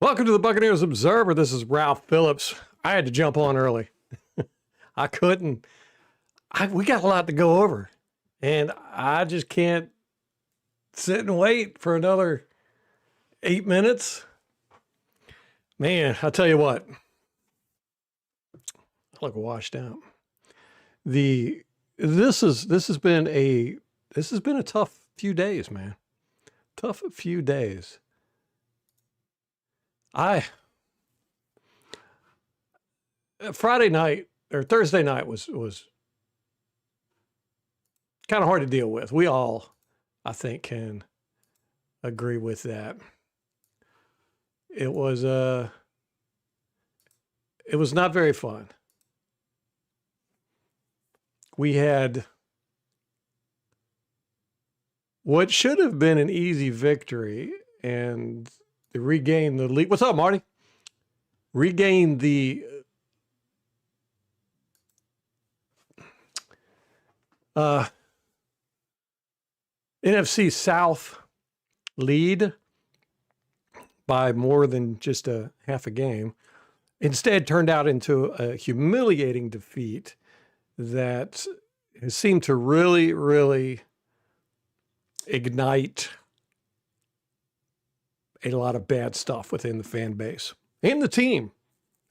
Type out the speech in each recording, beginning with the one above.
Welcome to the Buccaneers Observer. This is Ralph Phillips. I had to jump on early. I couldn't. We got a lot to go over, and I just can't sit and wait for another 8 minutes. Man, I'll tell you what. I look washed out. This has been a tough few days, man. Tough few days. Friday night or Thursday night was kind of hard to deal with. We all, I think, can agree with that. It was not very fun. We had what should have been an easy victory and regain the lead. What's up, Marty? Regain the NFC South lead by more than just a half a game. Instead, turned out into a humiliating defeat that has seemed to really, really ignite a lot of bad stuff within the fan base and the team.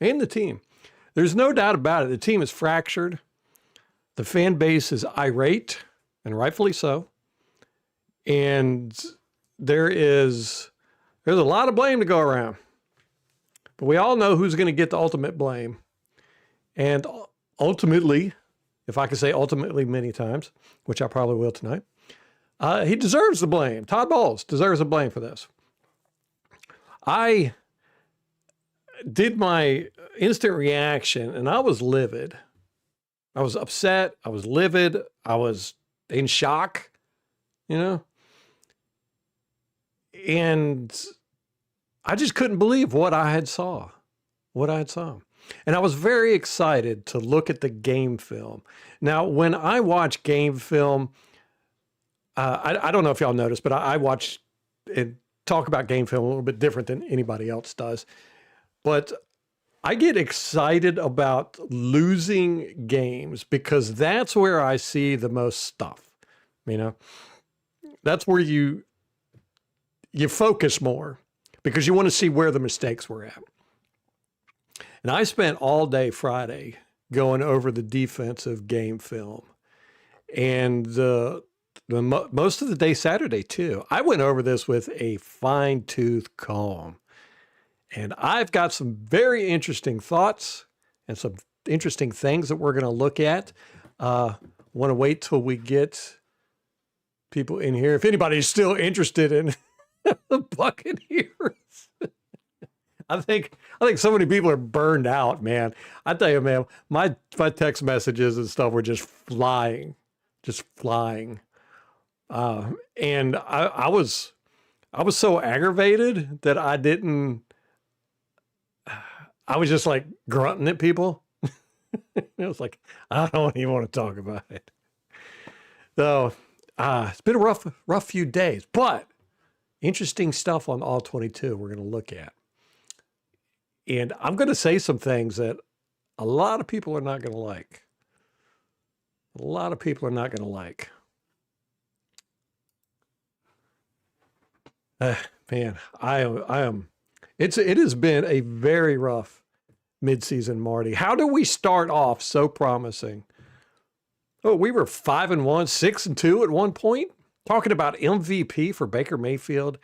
There's no doubt about it. The team is fractured. The fan base is irate, and rightfully so. And there's a lot of blame to go around. But we all know who's going to get the ultimate blame. And ultimately, if I can say ultimately many times, which I probably will tonight, he deserves the blame. Todd Bowles deserves the blame for this. I did my instant reaction, and I was livid. I was upset. I was livid. I was in shock, And I just couldn't believe what I had saw. And I was very excited to look at the game film. Now, when I watch game film, I don't know if y'all noticed, but I watch and talk about game film a little bit different than anybody else does. But I get excited about losing games because that's where I see the most stuff. That's where you focus more because you want to see where the mistakes were at. And I spent all day Friday going over the defensive game film and most of the day Saturday too. I went over this with a fine-tooth comb. And I've got some very interesting thoughts and some interesting things that we're going to look at. Want to wait till we get people in here. If anybody's still interested in the Buccaneers. I think so many people are burned out, man. I tell you, man, my text messages and stuff were just flying. And I was so aggravated that I was just like grunting at people. It was like, I don't even want to talk about it. So it's been a rough few days, but interesting stuff on all 22 we're going to look at. And I'm going to say some things that a lot of people are not going to like. Man, I am. It has been a very rough midseason, Marty. How do we start off so promising? Oh, we were 5-1, 6-2 at one point. Talking about MVP for Baker Mayfield,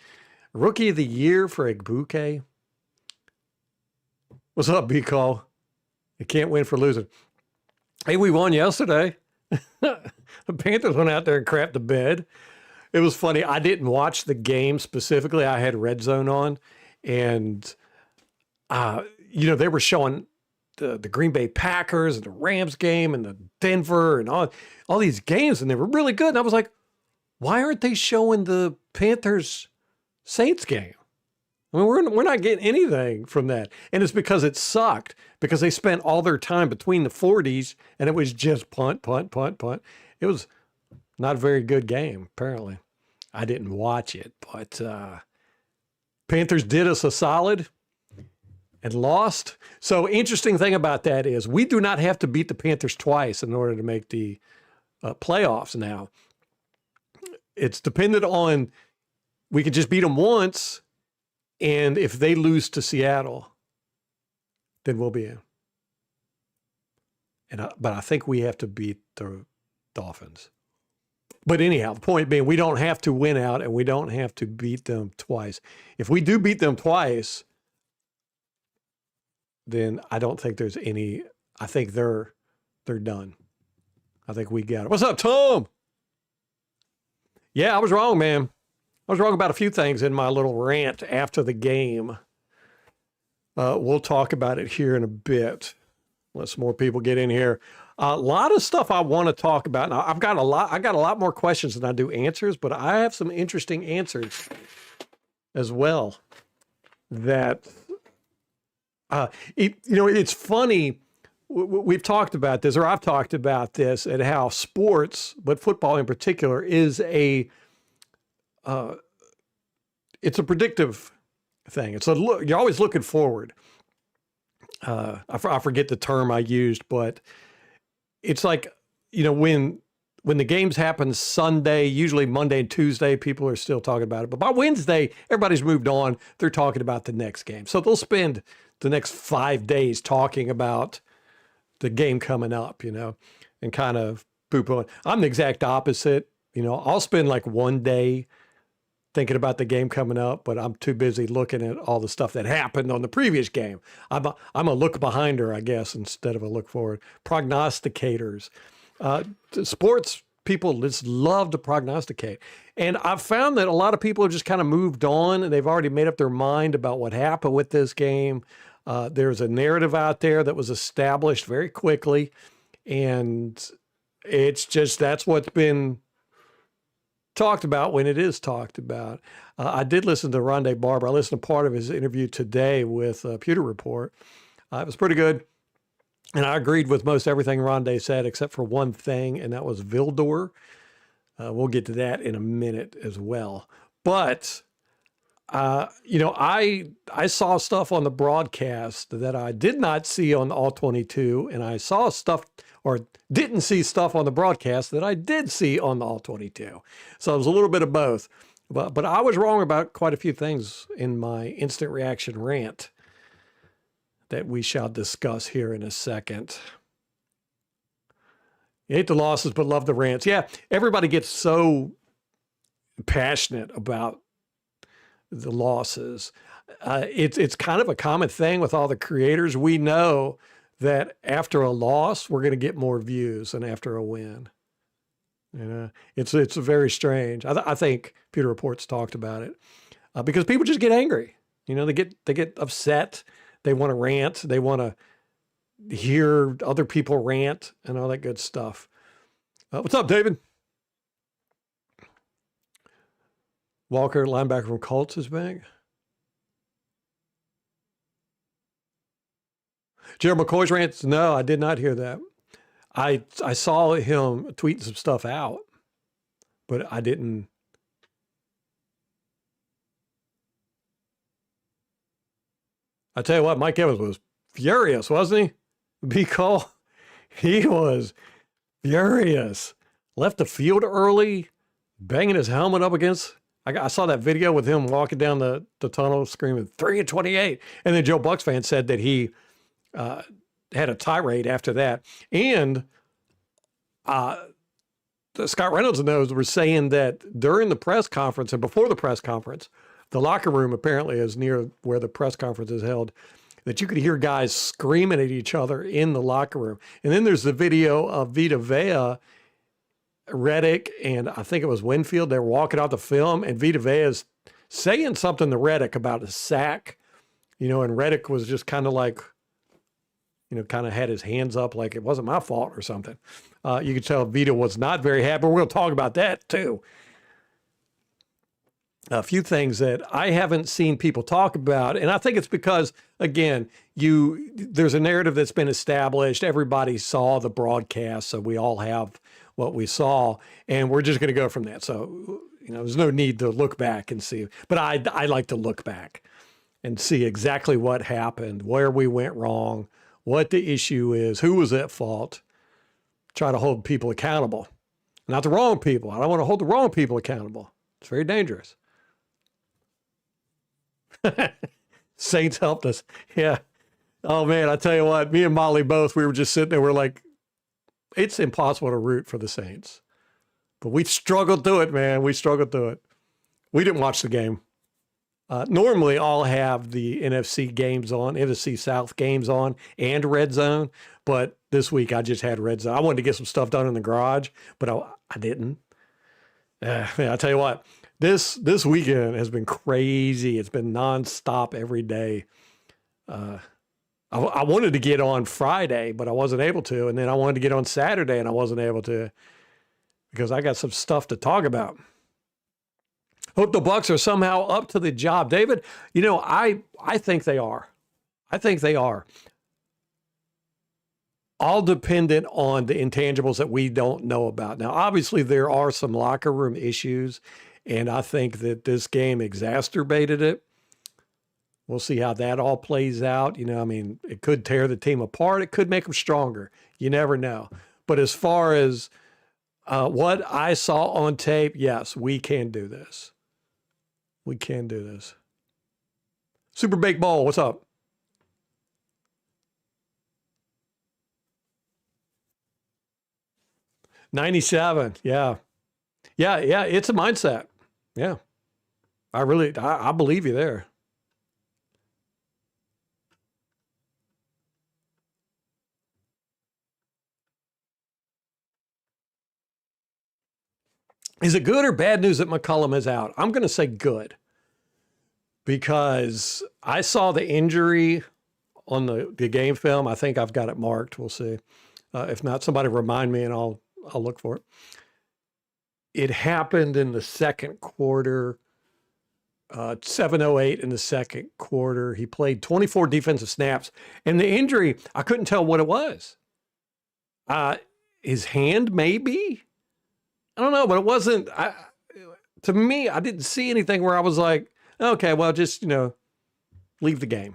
Rookie of the Year for Egbuke. What's up, B-Call? You can't win for losing. Hey, we won yesterday. The Panthers went out there and crapped the bed. It was funny. I didn't watch the game specifically. I had Red Zone on, and they were showing the Green Bay Packers and the Rams game and the Denver and all these games, and they were really good. And I was like, why aren't they showing the Panthers Saints game? I mean, we're not getting anything from that. And it's because it sucked, because they spent all their time between the 40s, and it was just punt. It was not a very good game, apparently. I didn't watch it, but Panthers did us a solid. and lost. So interesting thing about that is we do not have to beat the Panthers twice in order to make the playoffs now. It's dependent on, we could just beat them once, and if they lose to Seattle, then we'll be in. But I think we have to beat the Dolphins. But anyhow, the point being, we don't have to win out, and we don't have to beat them twice. If we do beat them twice, then I don't think there's any. I think they're done. I think we got it. What's up, Tom? Yeah, I was wrong, man. I was wrong about a few things in my little rant after the game. We'll talk about it here in a bit. Let some more people get in here. A lot of stuff I want to talk about. Now, I got a lot more questions than I do answers, but I have some interesting answers as well. That, it's funny. We've talked about this, or I've talked about this, and how sports, but football in particular, is it's a predictive thing. It's you're always looking forward. I forget the term I used, but it's like, when the games happen Sunday, usually Monday and Tuesday, people are still talking about it. But by Wednesday, everybody's moved on. They're talking about the next game. So they'll spend the next 5 days talking about the game coming up, and kind of poo-pooing. I'm the exact opposite. I'll spend like one day thinking about the game coming up, but I'm too busy looking at all the stuff that happened on the previous game. I'm a look behind her, I guess, instead of a look forward. Prognosticators. Sports people just love to prognosticate. And I've found that a lot of people have just kind of moved on, and they've already made up their mind about what happened with this game. There's a narrative out there that was established very quickly, and it's just, that's what's been talked about when it is talked about. I did listen to Rondé Barber. I listened to part of his interview today with Pewter Report. It was pretty good. And I agreed with most everything Rondé said, except for one thing, and that was Vildor. We'll get to that in a minute as well. But, I saw stuff on the broadcast that I did not see on All 22, and I saw stuff, or didn't see stuff on the broadcast that I did see on the All 22. So it was a little bit of both. But I was wrong about quite a few things in my instant reaction rant that we shall discuss here in a second. You hate the losses, but love the rants. Yeah, everybody gets so passionate about the losses. It's kind of a common thing with all the creators. We know that after a loss, we're going to get more views than after a win. It's very strange. I think Pewter Report's talked about it because people just get angry. They get upset. They want to rant. They want to hear other people rant and all that good stuff. What's up, David? Walker, linebacker from Colts, is back. Gerald McCoy's rants? No, I did not hear that. I saw him tweeting some stuff out, but I didn't. I tell you what, Mike Evans was furious, wasn't he? B-Call. He was furious. Left the field early, banging his helmet up against. I saw that video with him walking down the tunnel screaming 3-28. And then Joe Bucs fan said that he had a tirade after that. And Scott Reynolds and those were saying that during the press conference and before the press conference, the locker room apparently is near where the press conference is held, that you could hear guys screaming at each other in the locker room. And then there's the video of Vita Vea, Reddick, and I think it was Winfield. They were walking out the film, and Vita Vea is saying something to Reddick about a sack, and Reddick was just kind of like, kind of had his hands up like it wasn't my fault or something. You could tell Vita was not very happy. We're going to talk about that too. A few things that I haven't seen people talk about, and I think it's because, again, there's a narrative that's been established. Everybody saw the broadcast, so we all have what we saw, and we're just going to go from that. So, there's no need to look back and see. But I like to look back. and see exactly what happened, where we went wrong, what the issue is, who was at fault. Try to hold people accountable. Not the wrong people. I don't want to hold the wrong people accountable. It's very dangerous. Saints helped us. Yeah. Oh, man, I tell you what, me and Molly both, we were just sitting there. We're like, it's impossible to root for the Saints. But we struggled through it, man. We struggled through it. We didn't watch the game. Normally, I'll have the NFC games on, NFC South games on, and Red Zone. But this week, I just had Red Zone. I wanted to get some stuff done in the garage, but I didn't. Man, I tell you what, this weekend has been crazy. It's been nonstop every day. I wanted to get on Friday, but I wasn't able to. And then I wanted to get on Saturday, and I wasn't able to because I got some stuff to talk about. Hope the Bucs are somehow up to the job. David, I think they are. I think they are. All dependent on the intangibles that we don't know about. Now, obviously, there are some locker room issues, and I think that this game exacerbated it. We'll see how that all plays out. It could tear the team apart. It could make them stronger. You never know. But as far as what I saw on tape, yes, we can do this. We can do this. Super Bake Bowl, what's up? '97, yeah. Yeah, it's a mindset. Yeah. I believe you there. Is it good or bad news that McCollum is out? I'm going to say good because I saw the injury on the game film. I think I've got it marked. We'll see. If not, somebody remind me and I'll look for it. It happened in the second quarter, 7:08 in the second quarter. He played 24 defensive snaps. And the injury, I couldn't tell what it was. His hand, maybe? I don't know, but it wasn't, to me, I didn't see anything where I was like, okay, well, just, leave the game.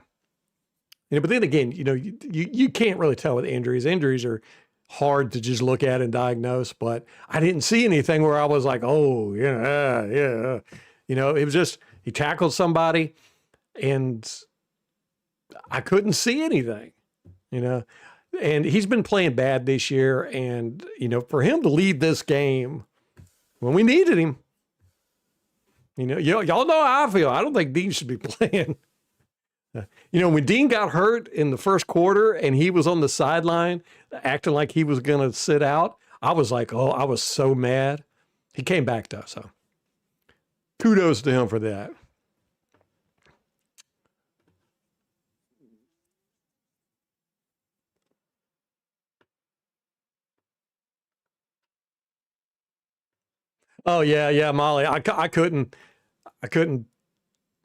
But then again, you can't really tell with injuries. Injuries are hard to just look at and diagnose, but I didn't see anything where I was like, oh, yeah. It was just, he tackled somebody and I couldn't see anything, and he's been playing bad this year. And, for him to lead this game when we needed him, y'all know how I feel. I don't think Dean should be playing. When Dean got hurt in the first quarter and he was on the sideline acting like he was going to sit out, I was like, oh, I was so mad. He came back though, so kudos to him for that. Oh yeah, Molly. I couldn't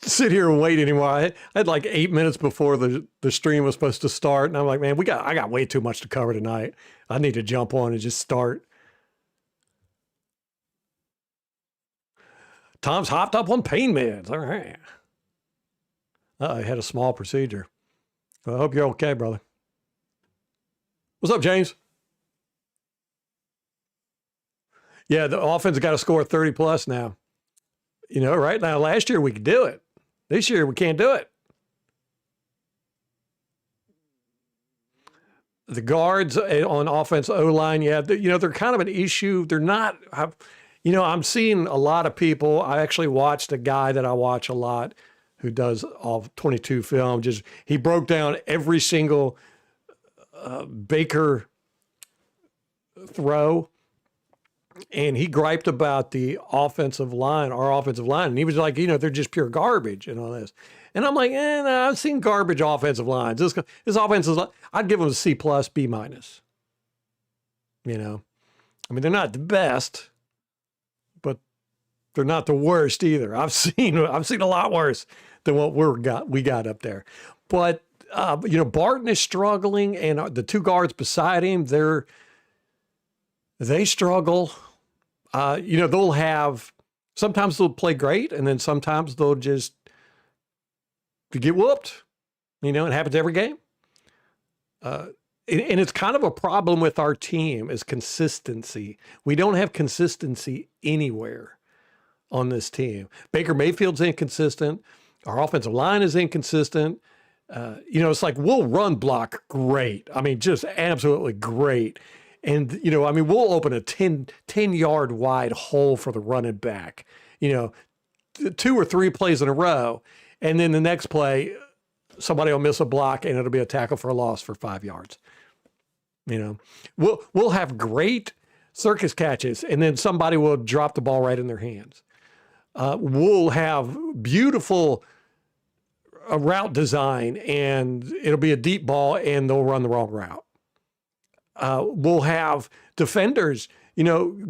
sit here and wait anymore. I had like 8 minutes before the stream was supposed to start, and I'm like, man, I got way too much to cover tonight. I need to jump on and just start. Tom's hopped up on pain meds. All right. I had a small procedure. Well, I hope you're okay, brother. What's up, James? Yeah, the offense got to score 30 plus now. Right now, last year we could do it. This year we can't do it. The guards on offense O-line, yeah, they're kind of an issue. They're not, I'm seeing a lot of people. I actually watched a guy that I watch a lot who does all 22 film. He broke down every single Baker throw, and he griped about the offensive line, our offensive line. And he was like, they're just pure garbage and all this. And I'm like, no, I've seen garbage offensive lines. This offensive line, I'd give them a C plus, B minus. They're not the best, but they're not the worst either. I've seen a lot worse than what we got up there. But Barton is struggling, and the two guards beside him, they struggle. Sometimes they'll play great, and then sometimes they'll just to get whooped. It happens every game. And it's kind of a problem with our team is consistency. We don't have consistency anywhere on this team. Baker Mayfield's inconsistent. Our offensive line is inconsistent. It's like we'll run block great. I mean, just absolutely great. And, we'll open a 10-yard wide hole for the running back, 2 or 3 plays in a row. And then the next play, somebody will miss a block and it'll be a tackle for a loss for 5 yards. We'll have great circus catches and then somebody will drop the ball right in their hands. We'll have beautiful route design and it'll be a deep ball and they'll run the wrong route. We'll have defenders,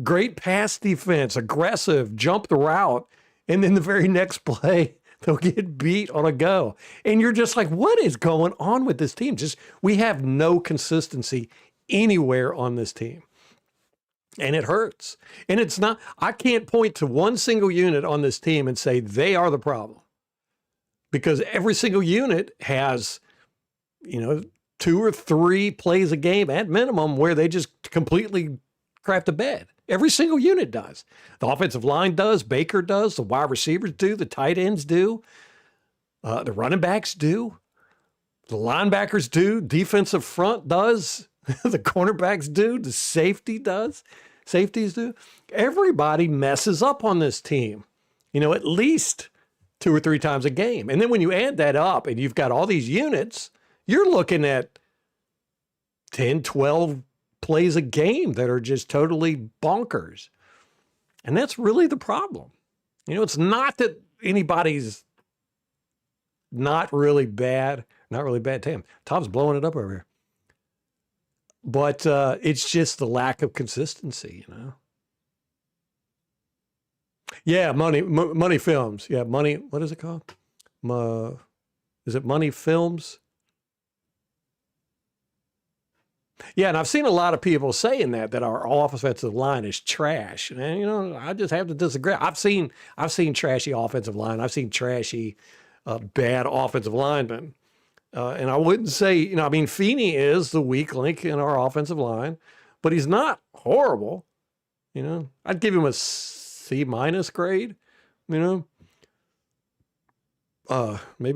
great pass defense, aggressive, jump the route. And then the very next play, they'll get beat on a go. And you're just like, what is going on with this team? We have no consistency anywhere on this team. And it hurts. And it's not, I can't point to one single unit on this team and say they are the problem. Because every single unit has, 2 or 3 plays a game at minimum where they just completely crap the bed. Every single unit does. The offensive line does, Baker does, the wide receivers do, the tight ends do, the running backs do, the linebackers do, defensive front does, the cornerbacks do, the safeties do. Everybody messes up on this team, at least 2 or 3 times a game. And then when you add that up and you've got all these units, you're looking at 10, 12 plays a game that are just totally bonkers. And that's really the problem. It's not that anybody's not really bad Tom. Tom's blowing it up over here. But it's just the lack of consistency, Yeah, Money Films. Yeah, Money, what is it called? Is it Money Films? Yeah, and I've seen a lot of people saying that our offensive line is trash. And, I just have to disagree. I've seen trashy offensive line. I've seen trashy, bad offensive linemen. And I wouldn't say, Feeney is the weak link in our offensive line, but he's not horrible. I'd give him a C- grade, maybe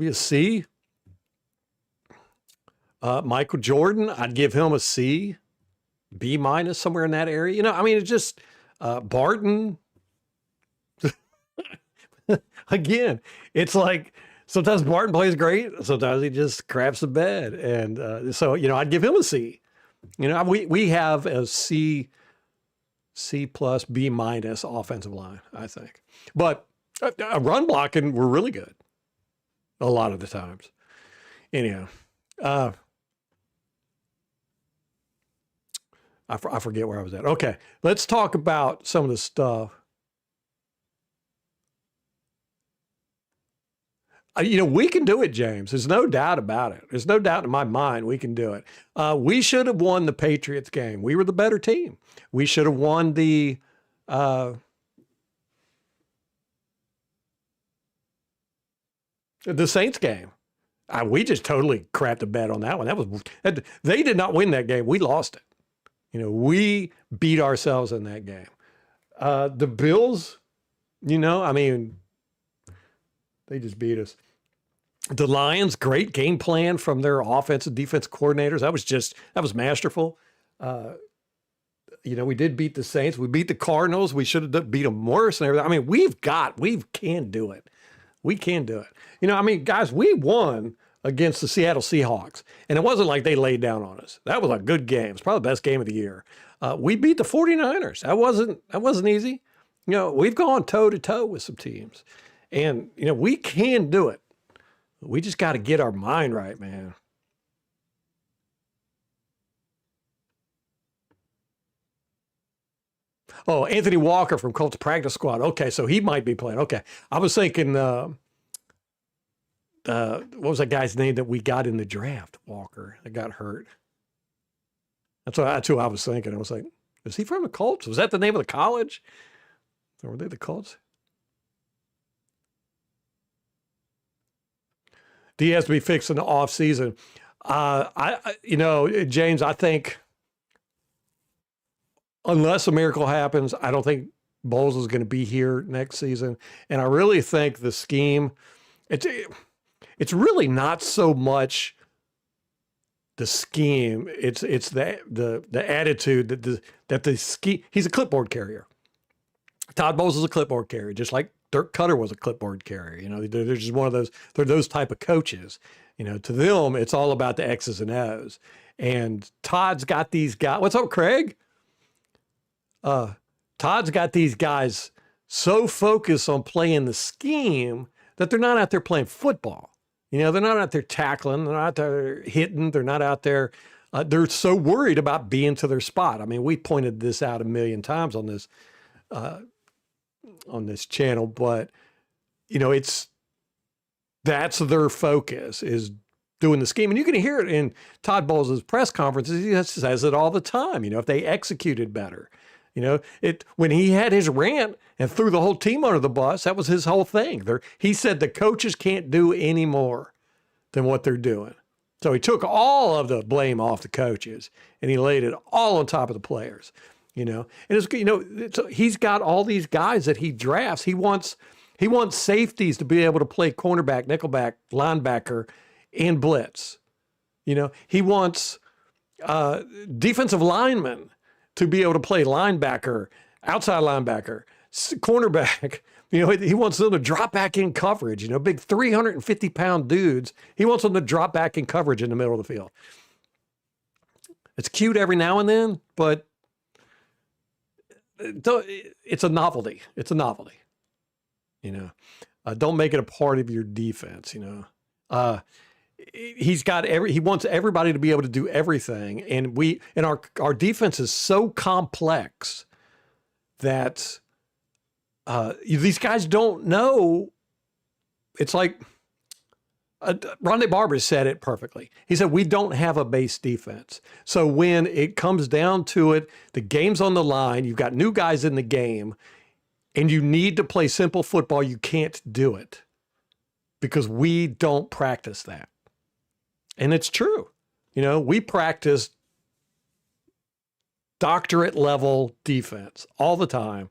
a C. Michael Jordan, I'd give him a C, B-, somewhere in that area. It's just Barton. Again, it's like sometimes Barton plays great. Sometimes he just craps the bed. And so, I'd give him a C. We have a C+, B- offensive line, I think. But run blocking, we're really good a lot of the times. Anyhow, I forget where I was at. Okay, let's talk about some of the stuff. We can do it, James. There's no doubt about it. There's no doubt in my mind we can do it. We should have won the Patriots game. We were the better team. We should have won the Saints game. We just totally crapped the bed on that one. They did not win that game. We lost it. We beat ourselves in that game. The Bills, they just beat us. The Lions, great game plan from their offensive defense coordinators. That was masterful. We did beat the Saints. We beat the Cardinals. We should have beat them worse and everything. We can do it. We can do it. Guys, we won against the Seattle Seahawks. And it wasn't like they laid down on us. That was a good game. It's probably the best game of the year. We beat the 49ers. That wasn't easy. We've gone toe to toe with some teams. And, we can do it. We just got to get our mind right, man. Oh, Anthony Walker from Colts practice squad. Okay, so he might be playing. Okay. I was thinking, what was that guy's name that we got in the draft? Walker, that got hurt. That's who I was thinking. I was like, is he from the Colts? Was that the name of the college? Or were they the Colts? D has to be fixed in the off season. James, I think unless a miracle happens, I don't think Bowles is going to be here next season. And I really think the scheme, it's really not so much the scheme. It's the attitude that the scheme. He's a clipboard carrier. Todd Bowles is a clipboard carrier, just like Dirk Cutter was a clipboard carrier. They're just one of those. They're those type of coaches. To them, it's all about the X's and O's. And Todd's got these guys. What's up, Craig? Todd's got these guys so focused on playing the scheme that they're not out there playing football. They're not out there tackling. They're not out there hitting. They're not out there. They're so worried about being to their spot. I mean, we pointed this out a million times on this channel, but that's their focus, is doing the scheme. And you can hear it in Todd Bowles' press conferences. He says it all the time. If they executed better, when he had his rant and threw the whole team under the bus, that was his whole thing. He said the coaches can't do any more than what they're doing. So he took all of the blame off the coaches and he laid it all on top of the players. And he's got all these guys that he drafts. He wants safeties to be able to play cornerback, nickelback, linebacker, and blitz. He wants defensive linemen to be able to play linebacker, outside linebacker, cornerback. He wants them to drop back in coverage. Big 350-pound dudes. He wants them to drop back in coverage in the middle of the field. It's cute every now and then, but it's a novelty. It's a novelty. Don't make it a part of your defense. He wants everybody to be able to do everything. And our defense is so complex that these guys don't know. It's like Rondé Barber said it perfectly. He said, we don't have a base defense. So when it comes down to it, the game's on the line, you've got new guys in the game, and you need to play simple football, you can't do it because we don't practice that. And it's true. We practice doctorate level defense all the time.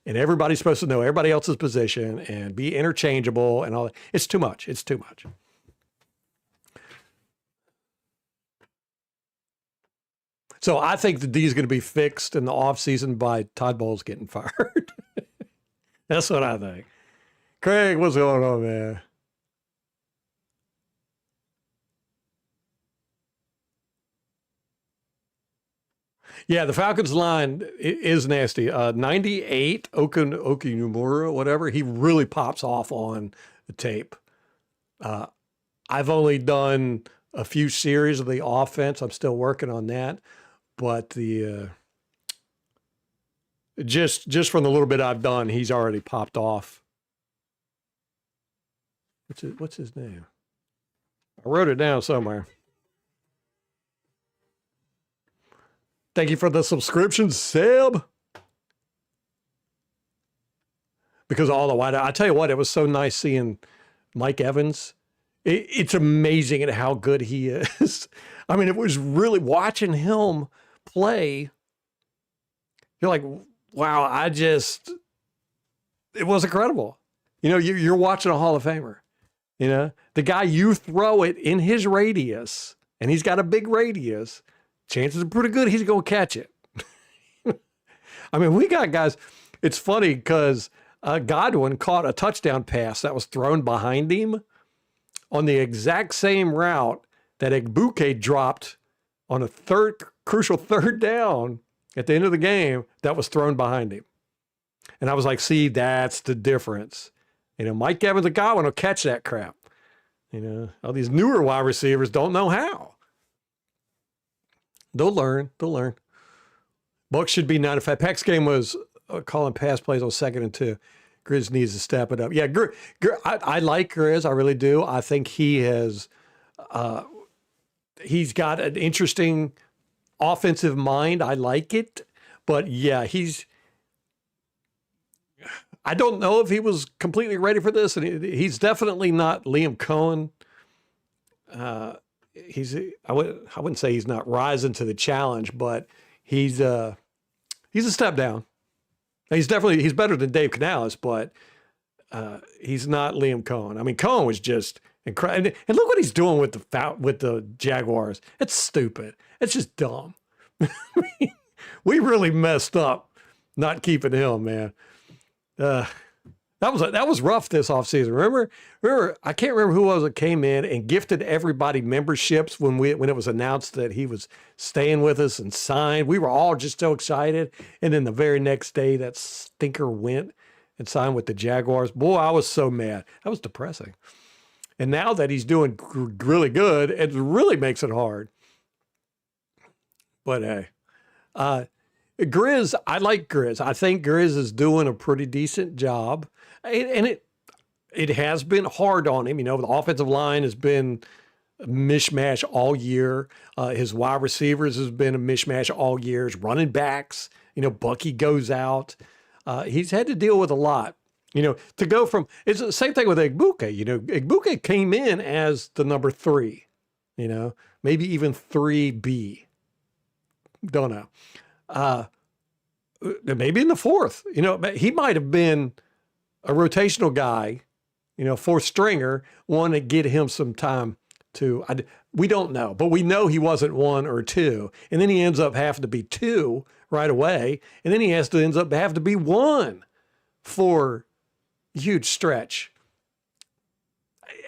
And everybody's supposed to know everybody else's position and be interchangeable and all that. It's too much. It's too much. So I think the D is going to be fixed in the offseason by Todd Bowles getting fired. That's what I think. Craig, what's going on, man? Yeah, the Falcons line is nasty. 98, Okunumura, whatever. He really pops off on the tape. I've only done a few series of the offense. I'm still working on that. But just from the little bit I've done, he's already popped off. What's his name? I wrote it down somewhere. Thank you for the subscription, Seb. Because all the white, I tell you what, it was so nice seeing Mike Evans. It's amazing at how good he is. I mean, it was really watching him play. You're like, wow, it was incredible. You're watching a Hall of Famer. The guy, you throw it in his radius, and he's got a big radius. Chances are pretty good he's going to catch it. I mean, we got guys. It's funny because Godwin caught a touchdown pass that was thrown behind him on the exact same route that Egbuke dropped on a crucial third down at the end of the game that was thrown behind him. And I was like, see, that's the difference. Mike Evans and Godwin will catch that crap. All these newer wide receivers don't know how. They'll learn. Bucs should be 95. Peck's game was calling pass plays on 2nd and 2. Grizz needs to step it up. Yeah, I like Grizz. I really do. I think he's got an interesting offensive mind. I like it. But yeah, I don't know if he was completely ready for this. And he's definitely not Liam Cohen. I wouldn't say he's not rising to the challenge, but he's a step down. He's better than Dave Canales, but he's not Liam Cohen. I mean, Cohen was just incredible. And look what he's doing with the Jaguars. It's stupid. It's just dumb. We really messed up not keeping him, man. That was rough this offseason. Remember, I can't remember who it was that came in and gifted everybody memberships when it was announced that he was staying with us and signed. We were all just so excited. And then the very next day, that stinker went and signed with the Jaguars. Boy, I was so mad. That was depressing. And now that he's doing really good, it really makes it hard. But hey, Grizz, I like Grizz. I think Grizz is doing a pretty decent job. And it has been hard on him. You know, the offensive line has been a mishmash all year. His wide receivers has been a mishmash all year. His running backs, you know, Bucky goes out. He's had to deal with a lot. You know, to go from, it's the same thing with Egbuka. You know, Egbuka came in as the number 3, you know, maybe even 3B. Don't know. Maybe in the 4th, you know, he might have been a rotational guy, you know, 4th stringer, want to get him some time to, we don't know, but we know he wasn't 1 or 2. And then he ends up having to be 2 right away. And then he ends up having to be 1 for a huge stretch.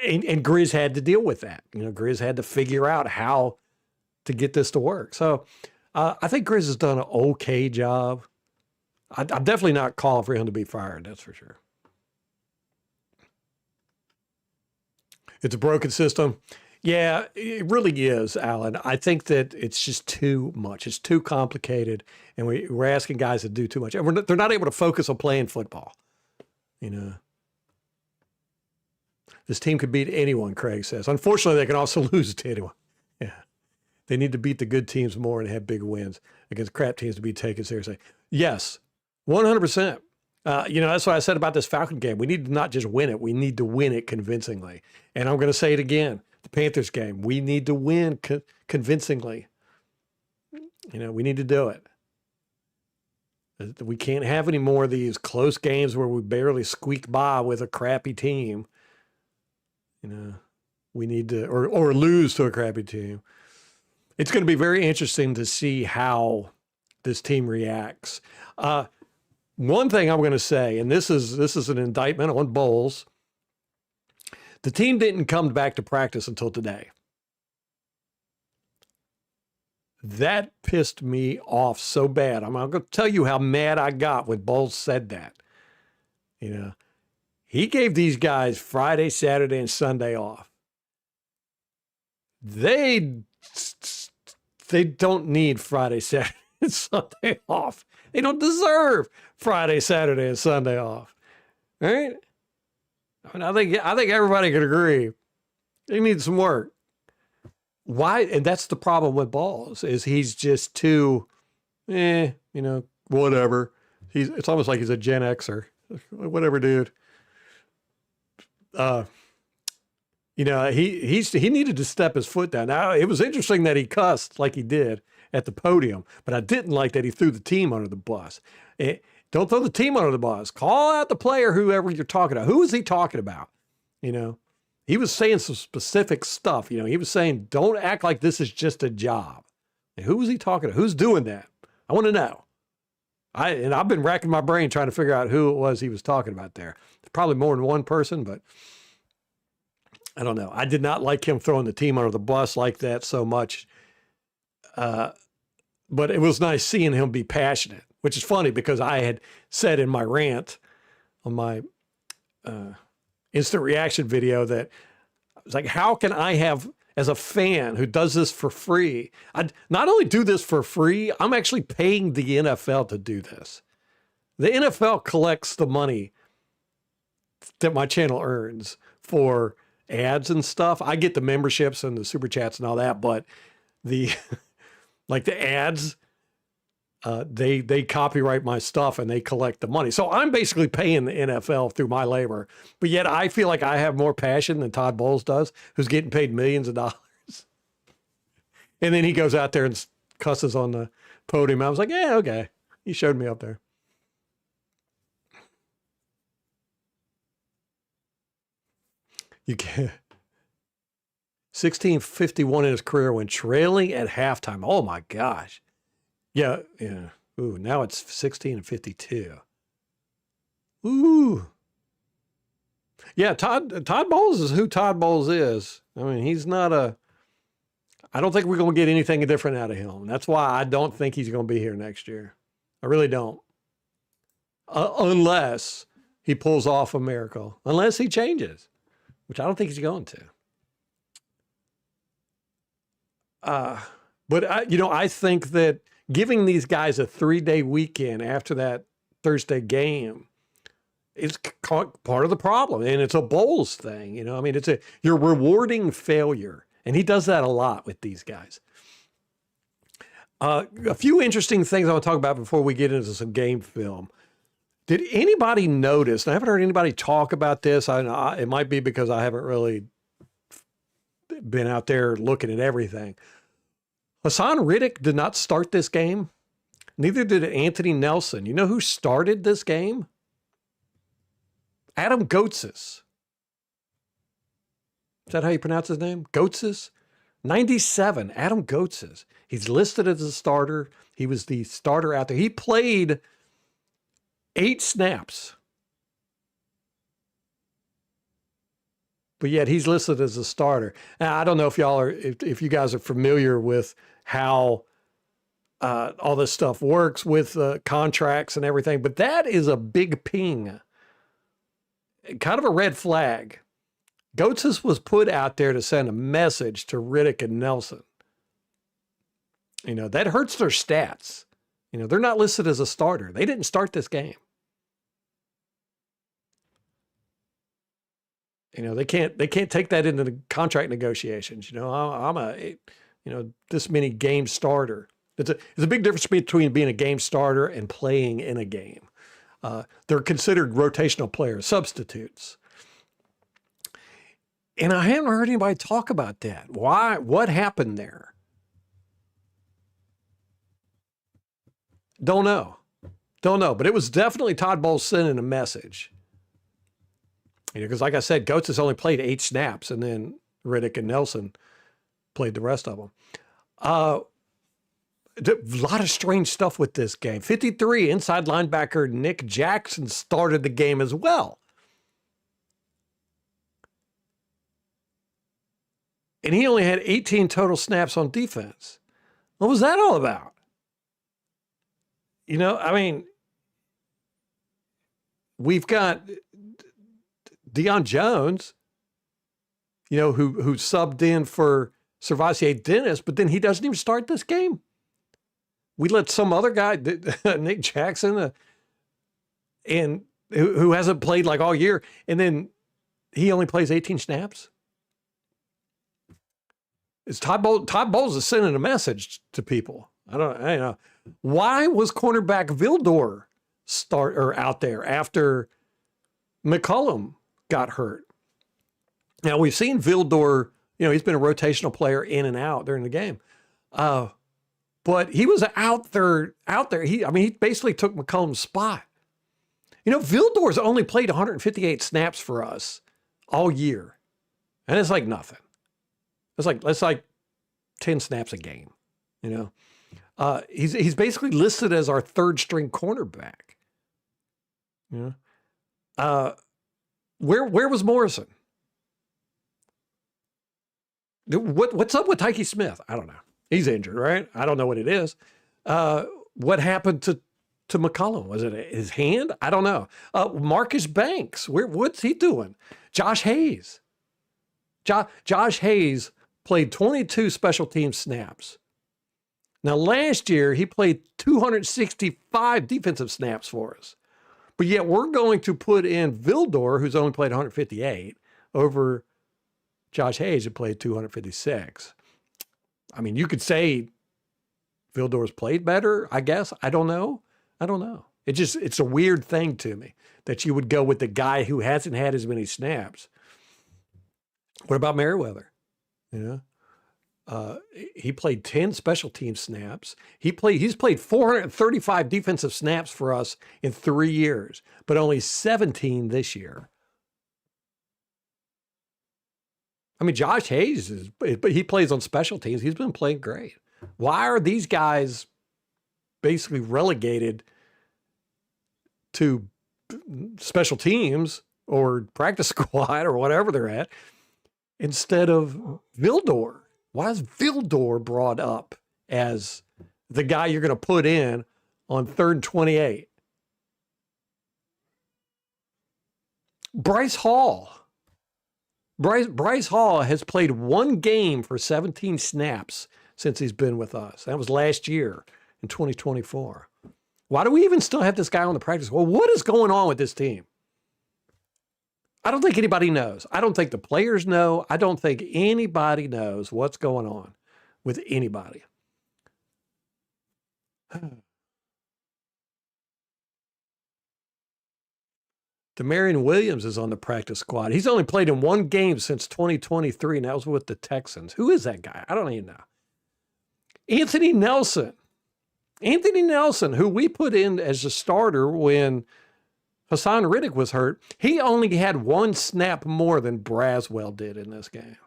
And Grizz had to deal with that. You know, Grizz had to figure out how to get this to work. So I think Grizz has done an okay job. I'm definitely not calling for him to be fired. That's for sure. It's a broken system. Yeah, it really is, Alan. I think that it's just too much. It's too complicated, and we're asking guys to do too much. And they're not able to focus on playing football. You know, this team could beat anyone, Craig says. Unfortunately, they can also lose to anyone. Yeah, they need to beat the good teams more and have big wins against crap teams to be taken seriously. Yes, 100%. You know, that's what I said about this Falcon game. We need to not just win it. We need to win it convincingly. And I'm going to say it again. The Panthers game, we need to win convincingly. You know, we need to do it. We can't have any more of these close games where we barely squeak by with a crappy team. You know, we need to, or lose to a crappy team. It's going to be very interesting to see how this team reacts. One thing I'm going to say, and this is an indictment on Bowles. The team didn't come back to practice until today. That pissed me off so bad. I'm going to tell you how mad I got when Bowles said that. You know, he gave these guys Friday, Saturday, and Sunday off. They don't need Friday, Saturday, and Sunday off. They don't deserve Friday, Saturday, and Sunday off. Right? I mean, I think everybody could agree. They need some work. Why? And that's the problem with Bowles, is he's just too, you know, whatever. It's almost like he's a Gen Xer. Whatever, dude. You know, he needed to step his foot down. Now, it was interesting that he cussed like he did at the podium, but I didn't like that he threw the team under the bus. Don't throw the team under the bus. Call out the player, whoever you're talking about. Who is he talking about? You know, he was saying some specific stuff. You know, he was saying, don't act like this is just a job. And who was he talking to? Who's doing that? I want to know. I've been racking my brain trying to figure out who it was he was talking about there. Probably more than one person, but I don't know. I did not like him throwing the team under the bus like that so much. But it was nice seeing him be passionate, which is funny because I had said in my rant on my instant reaction video that I was like, how can I have, as a fan who does this for free, I not only do this for free, I'm actually paying the NFL to do this. The NFL collects the money that my channel earns for ads and stuff. I get the memberships and the super chats and all that, but the like the ads, They copyright my stuff and they collect the money. So I'm basically paying the NFL through my labor, but yet I feel like I have more passion than Todd Bowles does, who's getting paid millions of dollars. And then he goes out there and cusses on the podium. I was like, yeah, okay. He showed me up there. You can't. 1651 in his career when trailing at halftime. Oh my gosh. Yeah. Ooh, now it's 16-52. Ooh. Yeah, Todd Bowles is who Todd Bowles is. I mean, he's not I don't think we're going to get anything different out of him. That's why I don't think he's going to be here next year. I really don't. Unless he pulls off a miracle. Unless he changes, which I don't think he's going to. But I think that giving these guys a 3-day weekend after that Thursday game is part of the problem. And it's a Bowles thing. I mean, you're rewarding failure. And he does that a lot with these guys. A few interesting things I want to talk about before we get into some game film. Did anybody notice, and I haven't heard anybody talk about this, it might be because I haven't really been out there looking at everything. Hassan Riddick did not start this game. Neither did Anthony Nelson. You know who started this game? Adam Goetz. Is that how you pronounce his name? Goetz? 97, Adam Goetz. He's listed as a starter. He was the starter out there. He played 8 snaps. But yet he's listed as a starter. Now, I don't know if if you guys are familiar with how all this stuff works with contracts and everything, but that is a big ping. Kind of a red flag. Goetz was put out there to send a message to Riddick and Nelson. That hurts their stats. They're not listed as a starter. They didn't start this game. They can't take that into the contract negotiations. I'm this many game starter. It's a big difference between being a game starter and playing in a game. They're considered rotational players, substitutes. And I haven't heard anybody talk about that. Why? What happened there? Don't know. But it was definitely Todd Bowles sending a message. Because like I said, Goetz has only played 8 snaps, and then Riddick and Nelson played the rest of them. A lot of strange stuff with this game. 53, inside linebacker Nick Jackson started the game as well. And he only had 18 total snaps on defense. What was that all about? I mean, we've got Deion Jones, who subbed in for Servassier Dennis, but then he doesn't even start this game. We let some other guy, Nick Jackson, and who hasn't played like all year, and then he only plays 18 snaps. It's Todd Bowles is sending a message to people. I don't know. Why was cornerback Vildor out there after McCollum got hurt? Now we've seen Vildor, he's been a rotational player in and out during the game. But he was out there. He basically took McCollum's spot. Vildor's only played 158 snaps for us all year. And it's like nothing. That's like 10 snaps a game, He's basically listed as our 3rd string cornerback. Where was Morrison? What's up with Tyke Smith? I don't know. He's injured, right? I don't know what it is. What happened to McCollum? Was it his hand? I don't know. Marcus Banks, what's he doing? Josh Hayes. Josh Hayes played 22 special team snaps. Now, last year, he played 265 defensive snaps for us. But yet we're going to put in Vildor, who's only played 158, over Josh Hayes, who played 256. I mean, you could say Vildor's played better, I guess. I don't know. It's a weird thing to me that you would go with the guy who hasn't had as many snaps. What about Merriweather? You know, he played 10 special team snaps. He's played 435 defensive snaps for us in 3 years, but only 17 this year. I mean, Josh Hayes but he plays on special teams. He's been playing great. Why are these guys basically relegated to special teams or practice squad or whatever they're at instead of Vildor? Why is Vildor brought up as the guy you're going to put in on 3rd and 28? Bryce Hall has played 1 game for 17 snaps since he's been with us. That was last year in 2024. Why do we even still have this guy on the practice? Well, what is going on with this team? I don't think anybody knows. I don't think the players know. I don't think anybody knows what's going on with anybody. Demarion Williams is on the practice squad. He's only played in 1 game since 2023, and that was with the Texans. Who is that guy? I don't even know. Anthony Nelson, who we put in as a starter when Hassan Riddick was hurt, he only had 1 snap more than Braswell did in this game.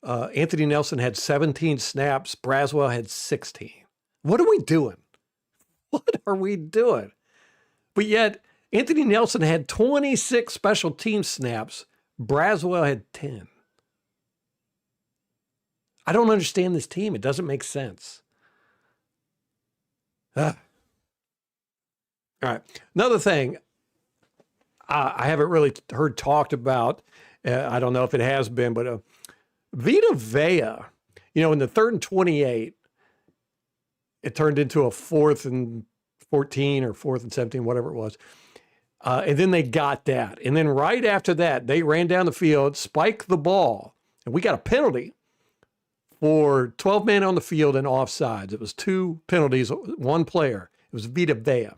Anthony Nelson had 17 snaps. Braswell had 16. What are we doing? But yet, Anthony Nelson had 26 special team snaps. Braswell had 10. I don't understand this team. It doesn't make sense. All right. Another thing I haven't really heard talked about, I don't know if it has been, but Vita Vea, in the 3rd and 28, it turned into a 4th and 14 or 4th and 17, whatever it was. And then they got that. And then right after that, they ran down the field, spiked the ball, and we got a penalty for 12 men on the field and offsides. It was 2 penalties, 1 player. It was Vita Vea.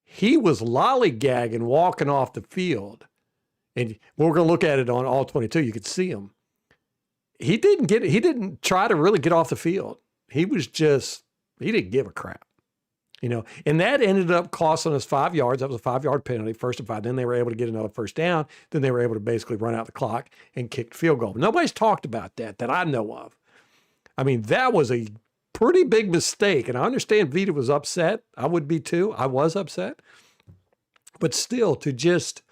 He was lollygagging, walking off the field. And we're going to look at it on all 22. You could see him. He didn't try to really get off the field. He didn't give a crap, and that ended up costing us 5 yards. That was a 5-yard penalty, 1st and 5. Then they were able to get another 1st down. Then they were able to basically run out the clock and kick the field goal. Nobody's talked about that I know of. I mean, that was a pretty big mistake. And I understand Vita was upset. I would be too. I was upset. But still, to just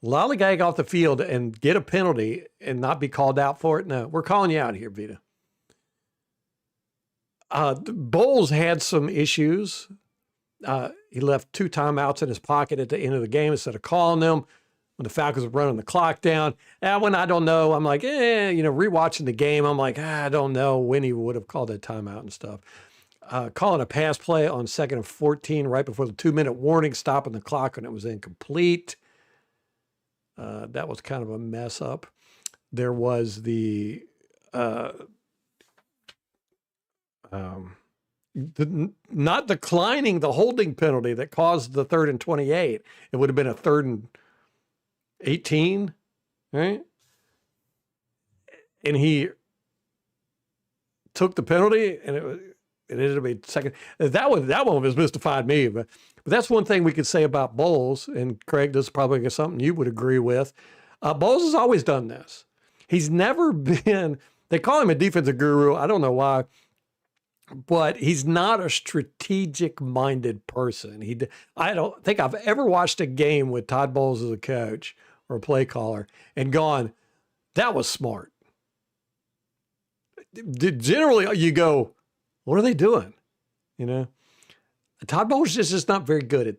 lollygag off the field and get a penalty and not be called out for it, no, we're calling you out here, Vita. Bowles had some issues. He left 2 timeouts in his pocket at the end of the game instead of calling them when the Falcons were running the clock down. That one, I don't know. I'm like, rewatching the game, I'm like, I don't know when he would have called that timeout and stuff. Calling a pass play on 2nd and 14 right before the 2-minute warning, stopping the clock when it was incomplete. That was kind of a mess up. There was the not declining the holding penalty that caused the 3rd and 28. It would have been a 3rd and 18, right? And he took the penalty, and it ended up being 2nd. That one has mystified me, but that's one thing we could say about Bowles. And Craig, this is probably something you would agree with. Bowles has always done this. He's never been. They call him a defensive guru. I don't know why. But he's not a strategic-minded person. I don't think I've ever watched a game with Todd Bowles as a coach or a play caller and gone, that was smart. Generally, you go, what are they doing? Todd Bowles is just not very good at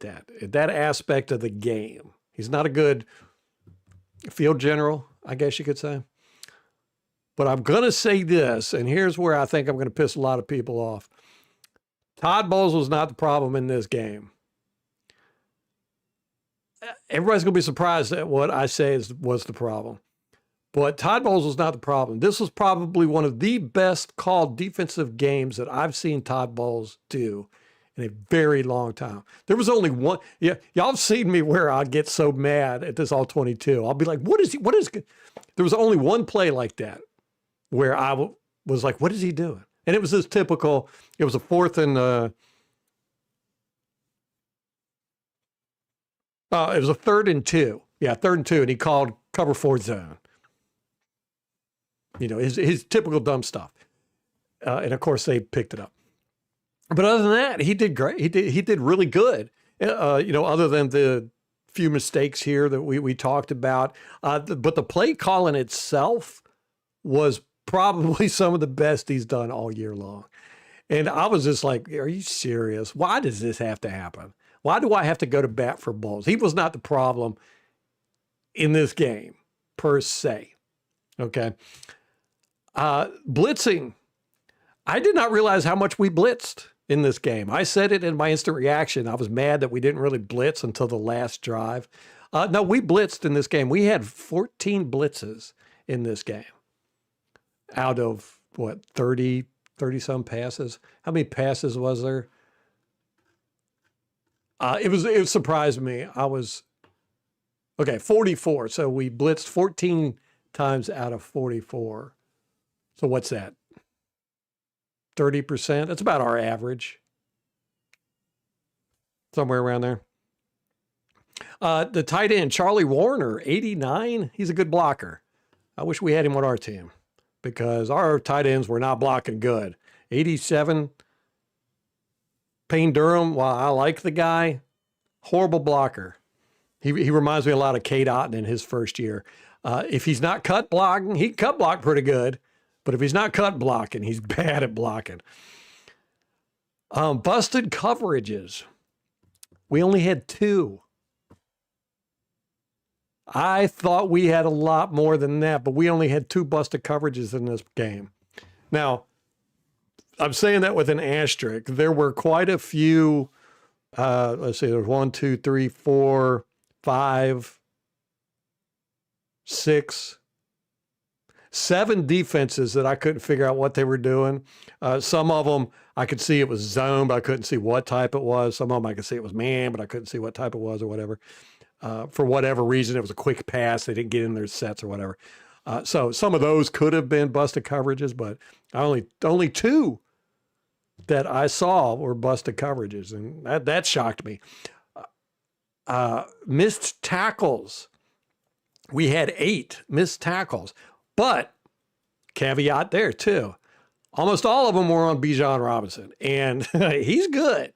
that aspect of the game. He's not a good field general, I guess you could say. But I'm going to say this, and here's where I think I'm going to piss a lot of people off. Todd Bowles was not the problem in this game. Everybody's going to be surprised at what I say was the problem. But Todd Bowles was not the problem. This was probably one of the best called defensive games that I've seen Todd Bowles do in a very long time. There was only one. Yeah, y'all have seen me where I get so mad at this all 22. I'll be like, what is he? What is? There was only one play like that where I was like, what is he doing? And it was this typical. It was a fourth and. It was a 3rd and 2. Yeah, 3rd and 2, and he called cover 4 zone. You know, his typical dumb stuff. And of course, they picked it up. But other than that, he did great. He did really good. You know, other than the few mistakes here that we talked about. But the play calling itself was probably some of the best he's done all year long. And I was just like, are you serious? Why does this have to happen? Why do I have to go to bat for Bowles? He was not the problem in this game, per se. Okay. Blitzing. I did not realize how much we blitzed in this game. I said it in my instant reaction. I was mad that we didn't really blitz until the last drive. No, we blitzed in this game. We had 14 blitzes in this game out of, 30 some passes. How many passes was there? It surprised me. 44. So we blitzed 14 times out of 44. So what's that? 30%? That's about our average. Somewhere around there. The tight end, Charlie Warner, 89. He's a good blocker. I wish we had him on our team because our tight ends were not blocking good. 87. Payne Durham, while I like the guy, horrible blocker. He reminds me a lot of Cade Otton in his first year. If he's not cut blocking, he can cut block pretty good. But if he's not cut blocking, he's bad at blocking. Busted coverages. We only had 2. I thought we had a lot more than that, but we only had 2 busted coverages in this game. Now, I'm saying that with an asterisk. There were quite a few, let's see, there's 1, 2, 3, 4, 5, 6, 7 defenses that I couldn't figure out what they were doing. Some of them, I could see it was zone, but I couldn't see what type it was. Some of them I could see it was man, but I couldn't see what type it was or whatever. For whatever reason, it was a quick pass. They didn't get in their sets or whatever. So some of those could have been busted coverages, but only 2 that I saw were busted coverages, and that shocked me. Missed tackles. We had 8 missed tackles, but caveat there too. Almost all of them were on Bijan Robinson, and he's good.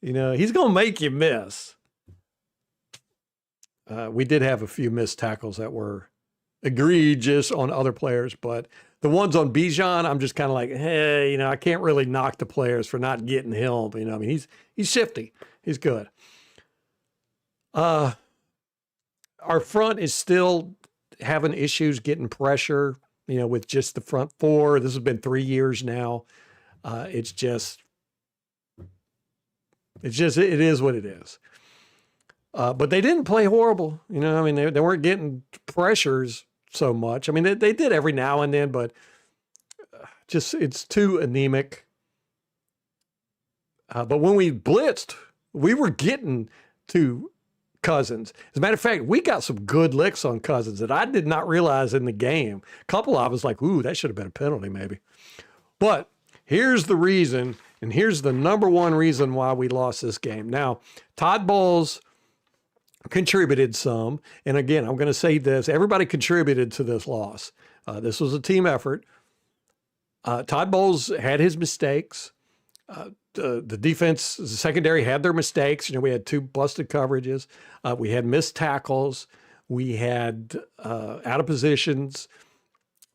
You know, he's going to make you miss. We did have a few missed tackles that were egregious on other players, but the ones on Bijan, I'm just kind of like, hey, you know, I can't really knock the players for not getting him. You know, I mean, he's shifty. He's good. Our front is still having issues getting pressure, you know, with just the front 4. This has been 3 years now. It is what it is. But they didn't play horrible. You know, I mean, they weren't getting pressures so much. I mean, they did every now and then, but it's too anemic. But when we blitzed, we were getting to Cousins. As a matter of fact, we got some good licks on Cousins that I did not realize in the game. A couple of I was like, ooh, that should have been a penalty maybe. But here's the reason, and here's the number one reason why we lost this game. Now, Todd Bowles contributed some. And again, I'm going to say this. Everybody contributed to this loss. This was a team effort. Todd Bowles had his mistakes. The defense, the secondary had their mistakes. You know, we had 2 busted coverages. We had missed tackles. We had out of positions.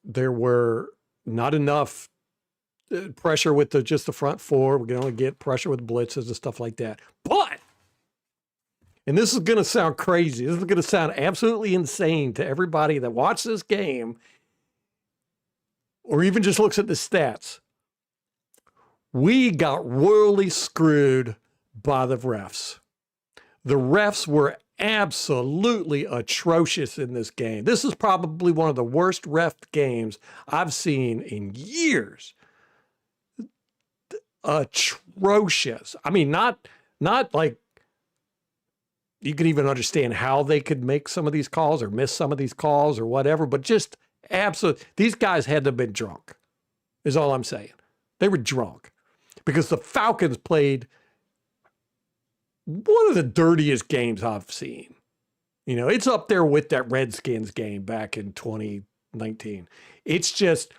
There were not enough pressure with just the front 4. We can only get pressure with blitzes and stuff like that. But, and this is going to sound crazy. This is going to sound absolutely insane to everybody that watched this game or even just looks at the stats. We got royally screwed by the refs. The refs were absolutely atrocious in this game. This is probably one of the worst ref games I've seen in years. Atrocious. I mean, not like you could even understand how they could make some of these calls or miss some of these calls or whatever, but just absolute. These guys had to have been drunk, is all I'm saying. They were drunk because the Falcons played one of the dirtiest games I've seen. You know, it's up there with that Redskins game back in 2019. It's just,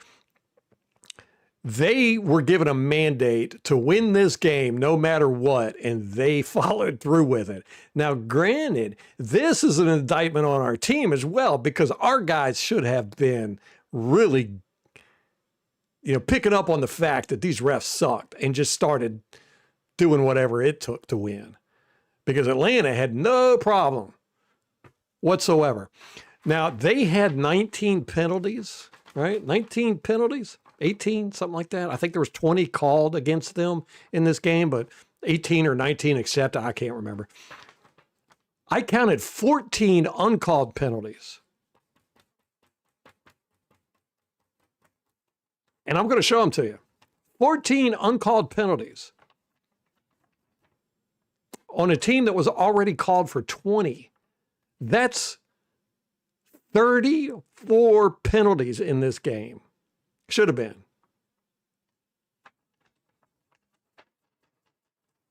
they were given a mandate to win this game no matter what, and they followed through with it. Now, granted, this is an indictment on our team as well, because our guys should have been really, you know, picking up on the fact that these refs sucked and just started doing whatever it took to win, because Atlanta had no problem whatsoever. Now, they had 19 penalties, right? 19 penalties. 18, something like that. I think there was 20 called against them in this game, but 18 or 19 accepted. I can't remember. I counted 14 uncalled penalties. And I'm going to show them to you. 14 uncalled penalties on a team that was already called for 20. That's 34 penalties in this game. Should have been.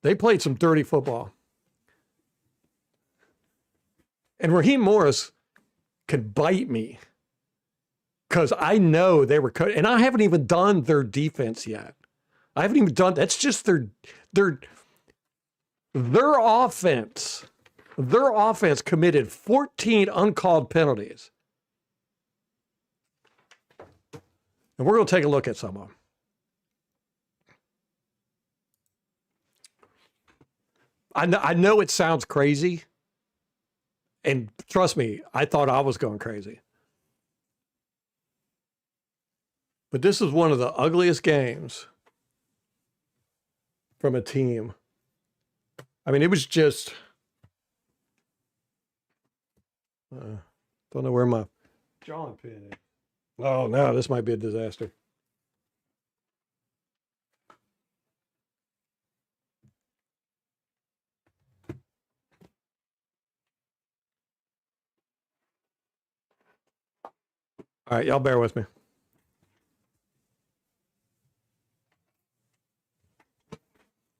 They played some dirty football. And Raheem Morris could bite me because I know they were cut. And I haven't even done their defense yet. I haven't even done, that's just their offense. Their offense committed 14 uncalled penalties. And we're going to take a look at some of them. I know it sounds crazy. And trust me, I thought I was going crazy. But this is one of the ugliest games from a team. I mean, it was just... don't know where my drawing pin is. Oh, no, this might be a disaster. All right, y'all bear with me.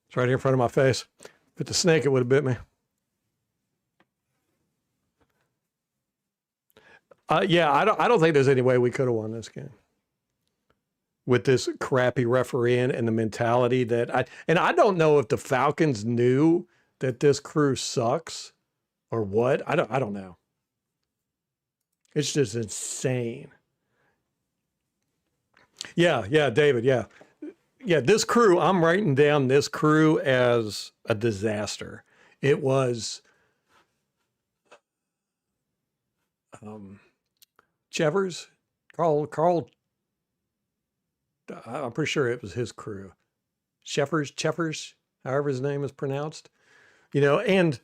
It's right here in front of my face. If it's a snake, it would have bit me. Yeah, I don't think there's any way we could have won this game with this crappy refereeing and the mentality that I don't know if the Falcons knew that this crew sucks or what. I don't know. It's just insane. Yeah, David, yeah. Yeah, this crew, I'm writing down this crew as a disaster. It was Chevers, Carl, I'm pretty sure it was his crew. Cheffers, however his name is pronounced. You know, and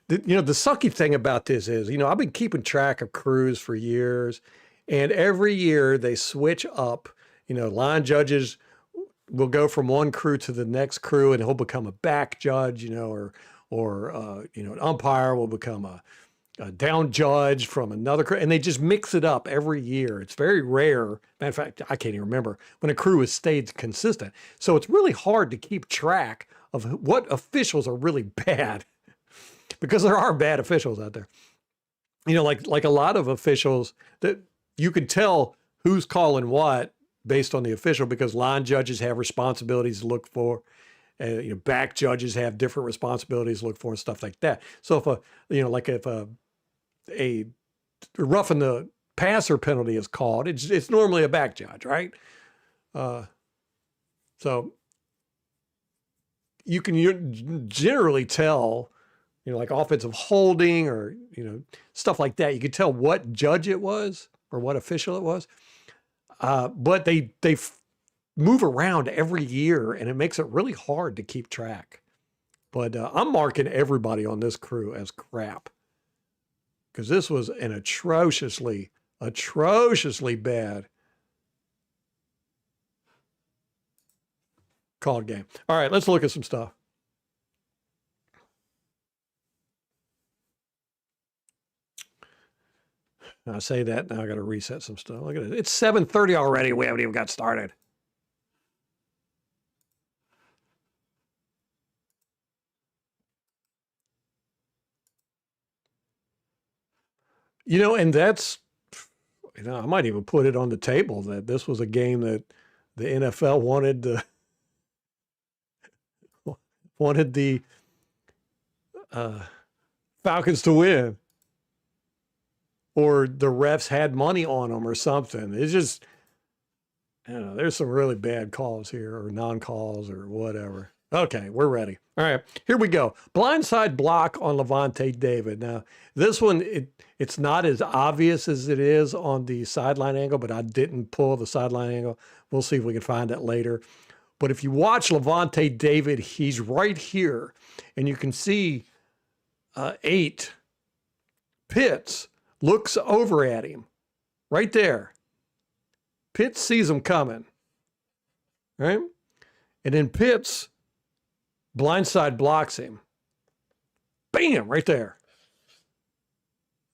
the sucky thing about this is, you know, I've been keeping track of crews for years, and every year they switch up. You know, line judges will go from one crew to the next crew, and he'll become a back judge, you know, or an umpire will become a down judge from another crew, and they just mix it up every year. It's very rare. Matter of fact, I can't even remember when a crew has stayed consistent. So it's really hard to keep track of what officials are really bad, because there are bad officials out there. You know, like a lot of officials that you can tell who's calling what based on the official, because line judges have responsibilities to look for. Back judges have different responsibilities to look for and stuff like that. So if a roughing the passer penalty is called, it's normally a back judge, right? So you can generally tell, like offensive holding or, stuff like that. You could tell what judge it was or what official it was. But they move around every year, and it makes it really hard to keep track. But I'm marking everybody on this crew as crap. because this was an atrociously bad called game. All right, let's look at some stuff. I say that, now I got to reset some stuff. Look at it. It's 7:30 already. We haven't even got started. And that's, I might even put it on the table that this was a game that the NFL wanted the Falcons to win, or the refs had money on them or something. It's just, there's some really bad calls here, or non-calls or whatever. Okay, we're ready. All right, here we go. Blindside block on Levante David. Now, this one, it's not as obvious as it is on the sideline angle, but I didn't pull the sideline angle. We'll see if we can find it later. But if you watch Levante David, he's right here, and you can see 8 Pitts looks over at him right there. Pitts sees him coming, right? And then Pitts blindside blocks him. Bam, right there.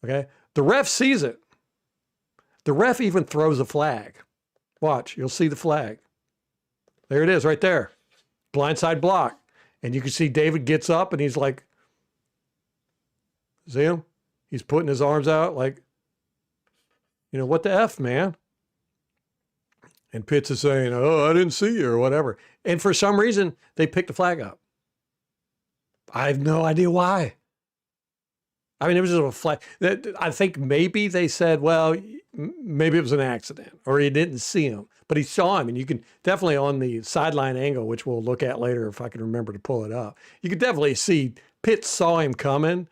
Okay? The ref sees it. The ref even throws a flag. Watch, you'll see the flag. There it is right there. Blindside block. And you can see David gets up and he's like, see him? He's putting his arms out like, what the F, man? And Pitts is saying, oh, I didn't see you or whatever. And for some reason, they picked the flag up. I have no idea why. I mean, it was just a flag. I think maybe they said, well, maybe it was an accident or he didn't see him, but he saw him. And you can definitely, on the sideline angle, which we'll look at later if I can remember to pull it up, you could definitely see Pitts saw him coming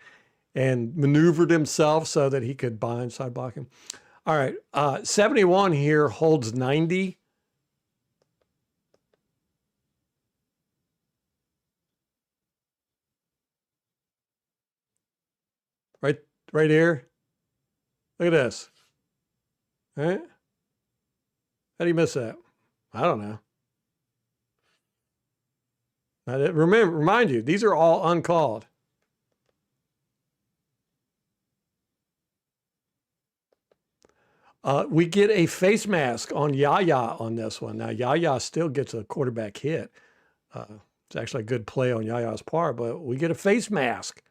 and maneuvered himself so that he could blindside block him. All right, 71 here holds 90. Right here. Look at this. All right? How do you miss that? I don't know. Remind you, these are all uncalled. We get a face mask on Yaya on this one. Now, Yaya still gets a quarterback hit. It's actually a good play on Yaya's part, but we get a face mask.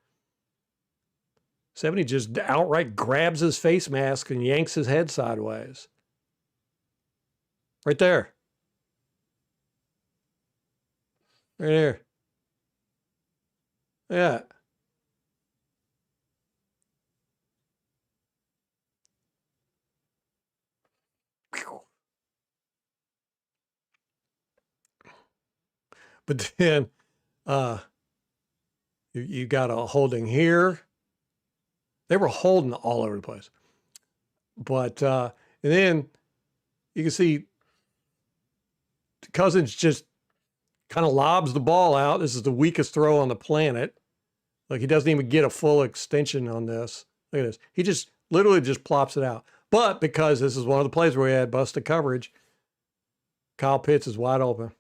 70 just outright grabs his face mask and yanks his head sideways. Right there. Right there. Yeah. But then you got a holding here. They were holding all over the place. But and then you can see Cousins just kind of lobs the ball out. This is the weakest throw on the planet. Like, he doesn't even get a full extension on this. Look at this. He just literally just plops it out. But because this is one of the plays where we had busted coverage, Kyle Pitts is wide open.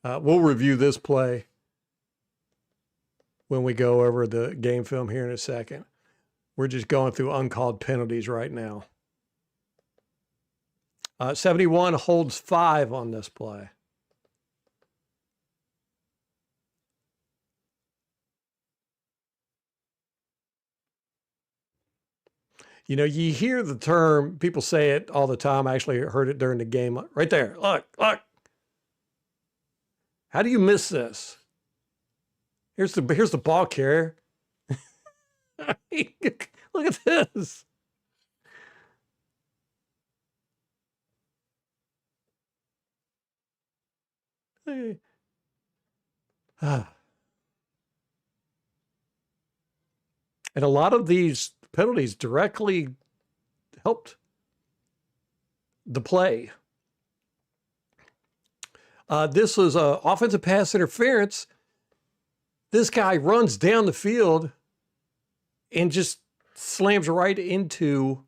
We'll review this play when we go over the game film here in a second. We're just going through uncalled penalties right now. 71 holds 5 on this play. You hear the term, people say it all the time. I actually heard it during the game. Right there. Look. How do you miss this? Here's the ball carrier. Look at this. Hey. And a lot of these penalties directly helped the play. This was an offensive pass interference. This guy runs down the field and just slams right into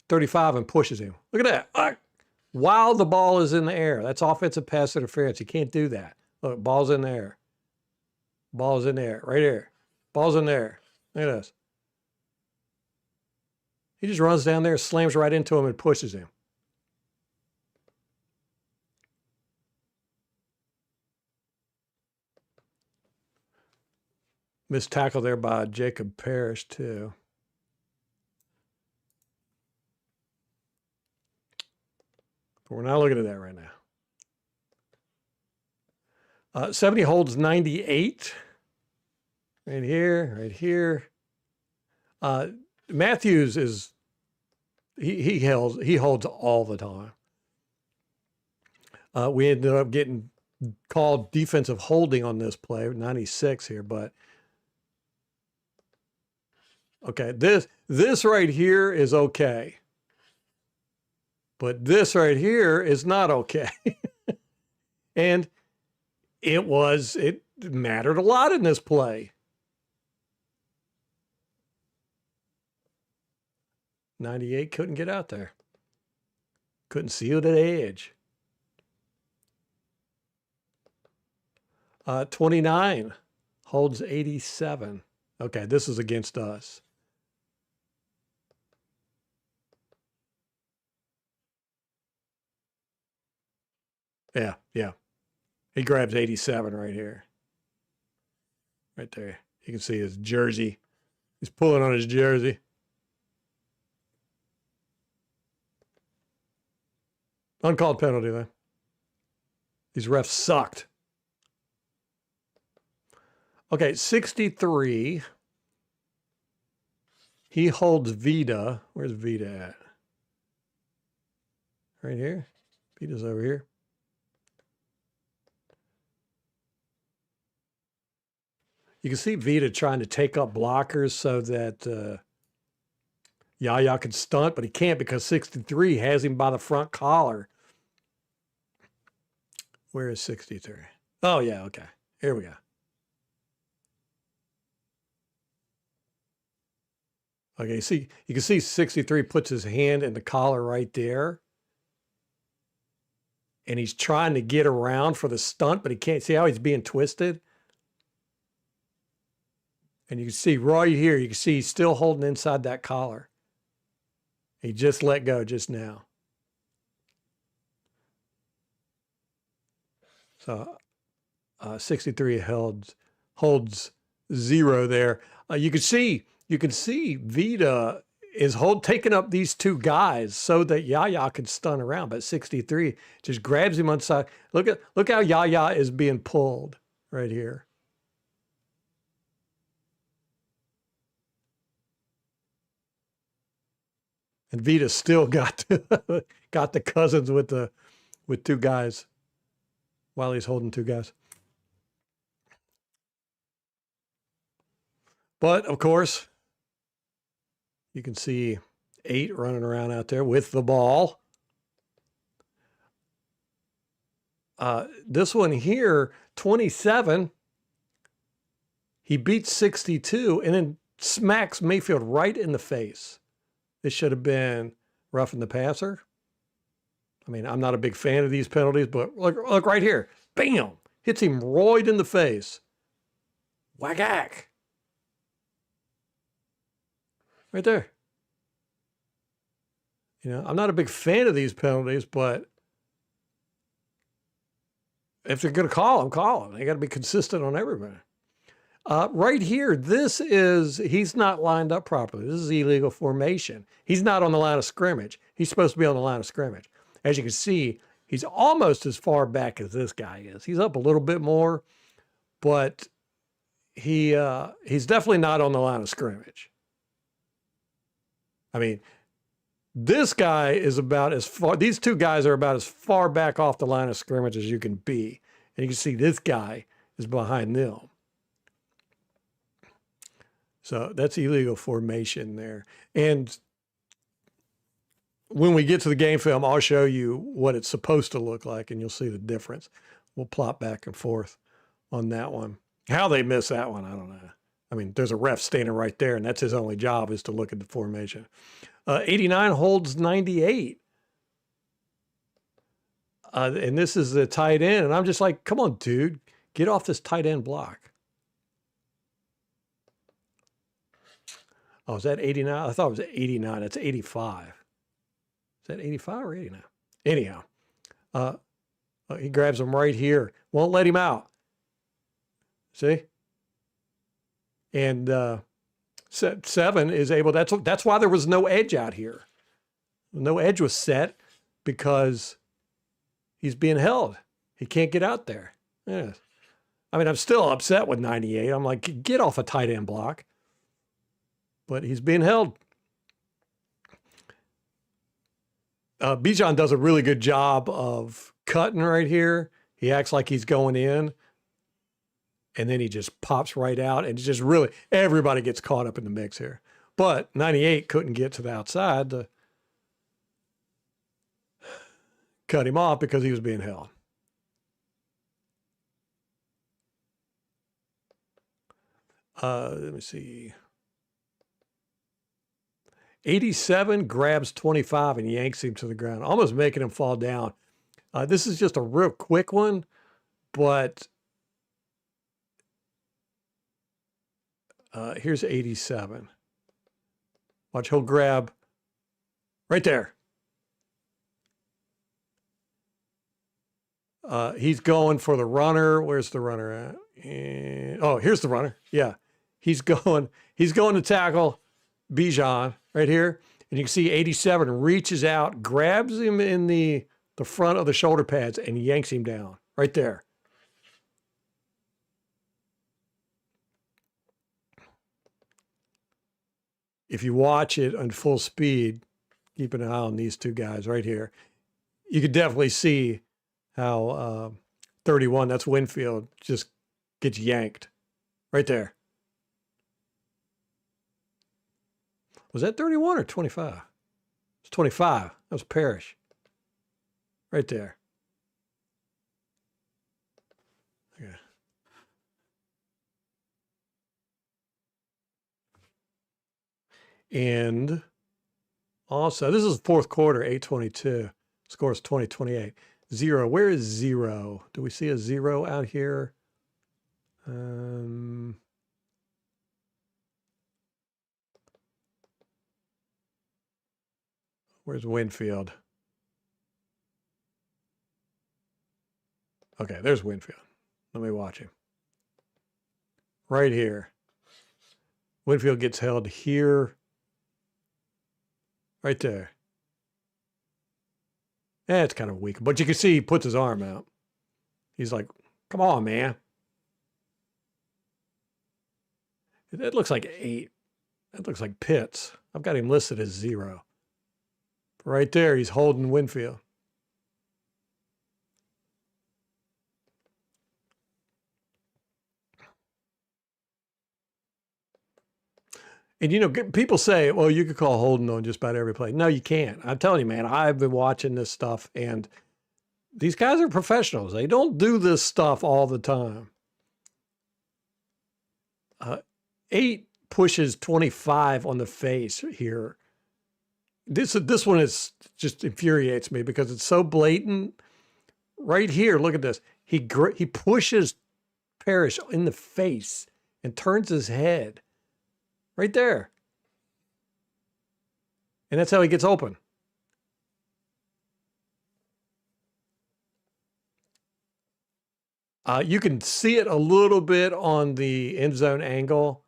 35 and pushes him. Look at that. While the ball is in the air. That's offensive pass interference. You can't do that. Look, ball's in the air. Ball's in there, right here. Ball's in there. Look at this. He just runs down there, slams right into him, and pushes him. Missed tackle there by Jacob Parrish, too. But we're not looking at that right now. 70 holds 98. Right here, right here. Matthews is he holds all the time. We ended up getting called defensive holding on this play, 96 here, but okay, this right here is okay. But this right here is not okay. And it mattered a lot in this play. 98 couldn't get out there. Couldn't seal the edge. 29 holds 87. Okay, this is against us. Yeah. He grabs 87 right here. Right there. You can see his jersey. He's pulling on his jersey. Uncalled penalty, though. These refs sucked. Okay, 63. He holds Vita. Where's Vita at? Right here. Vita's over here. You can see Vita trying to take up blockers so that Yaya can stunt, but he can't because 63 has him by the front collar. Where is 63? Oh, yeah, okay. Here we go. Okay, see, you can see 63 puts his hand in the collar right there. And he's trying to get around for the stunt, but he can't. See how he's being twisted? And you can see right here, you can see he's still holding inside that collar. He just let go just now. So 63 holds 0 there. You can see Vita is taking up these two guys so that Yaya can stun around, but 63 just grabs him on side. Look how Yaya is being pulled right here. And Vita still got the Cousins with two guys while he's holding two guys. But of course, you can see 8 running around out there with the ball. This one here, 27, he beats 62 and then smacks Mayfield right in the face. This should have been roughing the passer. I mean, I'm not a big fan of these penalties, but look right here. Bam! Hits him right in the face. Whack-ack. Right there. You know, I'm not a big fan of these penalties, but if they're going to call them, call them. They got to be consistent on everybody. Right here, he's not lined up properly. This is illegal formation. He's not on the line of scrimmage. He's supposed to be on the line of scrimmage. As you can see, he's almost as far back as this guy is. He's up a little bit more, but he's definitely not on the line of scrimmage. I mean, this guy is about as far, these two guys are about as far back off the line of scrimmage as you can be. And you can see this guy is behind them. So that's illegal formation there. And when we get to the game film, I'll show you what it's supposed to look like, and you'll see the difference. We'll plot back and forth on that one. How they miss that one, I don't know. I mean, there's a ref standing right there, and that's his only job is to look at the formation. 89 holds 98. And this is the tight end. And I'm just like, come on, dude, get off this tight end block. Oh, is that 89? I thought it was 89. It's 85. Is that 85 or 89? Anyhow, he grabs him right here. Won't let him out. See? And 7 is able, that's why there was no edge out here. No edge was set because he's being held. He can't get out there. Yeah. I mean, I'm still upset with 98. I'm like, get off a tight end block. But he's being held. Bijan does a really good job of cutting right here. He acts like he's going in. And then he just pops right out. And it's just really, everybody gets caught up in the mix here. But 98 couldn't get to the outside to cut him off because he was being held. Let me see. 87 grabs 25 and yanks him to the ground, almost making him fall down. This is just a real quick one, but here's 87. Watch, he'll grab right there. He's going for the runner. Where's the runner at? Oh, here's the runner. Yeah. He's going to tackle Bijan right here. And you can see 87 reaches out, grabs him in the front of the shoulder pads and yanks him down right there. If you watch it on full speed, keep an eye on these two guys right here. You could definitely see how 31, that's Winfield, just gets yanked right there. Was that 31 or 25? It's 25. That was Parrish. Right there. Okay. And also, this is the fourth quarter, 8:22. Score is 20-28. 0. Where is 0? Do we see a 0 out here? Where's Winfield? Okay, there's Winfield. Let me watch him. Right here. Winfield gets held here. Right there. It's kind of weak, but you can see he puts his arm out. He's like, come on, man. That looks like 8. That looks like Pitts. I've got him listed as 0. Right there, he's holding Winfield. And, you know, people say, well, you could call holding on just about every play. No, you can't. I'm telling you, man, I've been watching this stuff, and these guys are professionals. They don't do this stuff all the time. 8 pushes 25 on the face here. This one is just infuriates me because it's so blatant. Right here, look at this. He pushes Parrish in the face and turns his head. Right there. And that's how he gets open. You can see it a little bit on the end zone angle,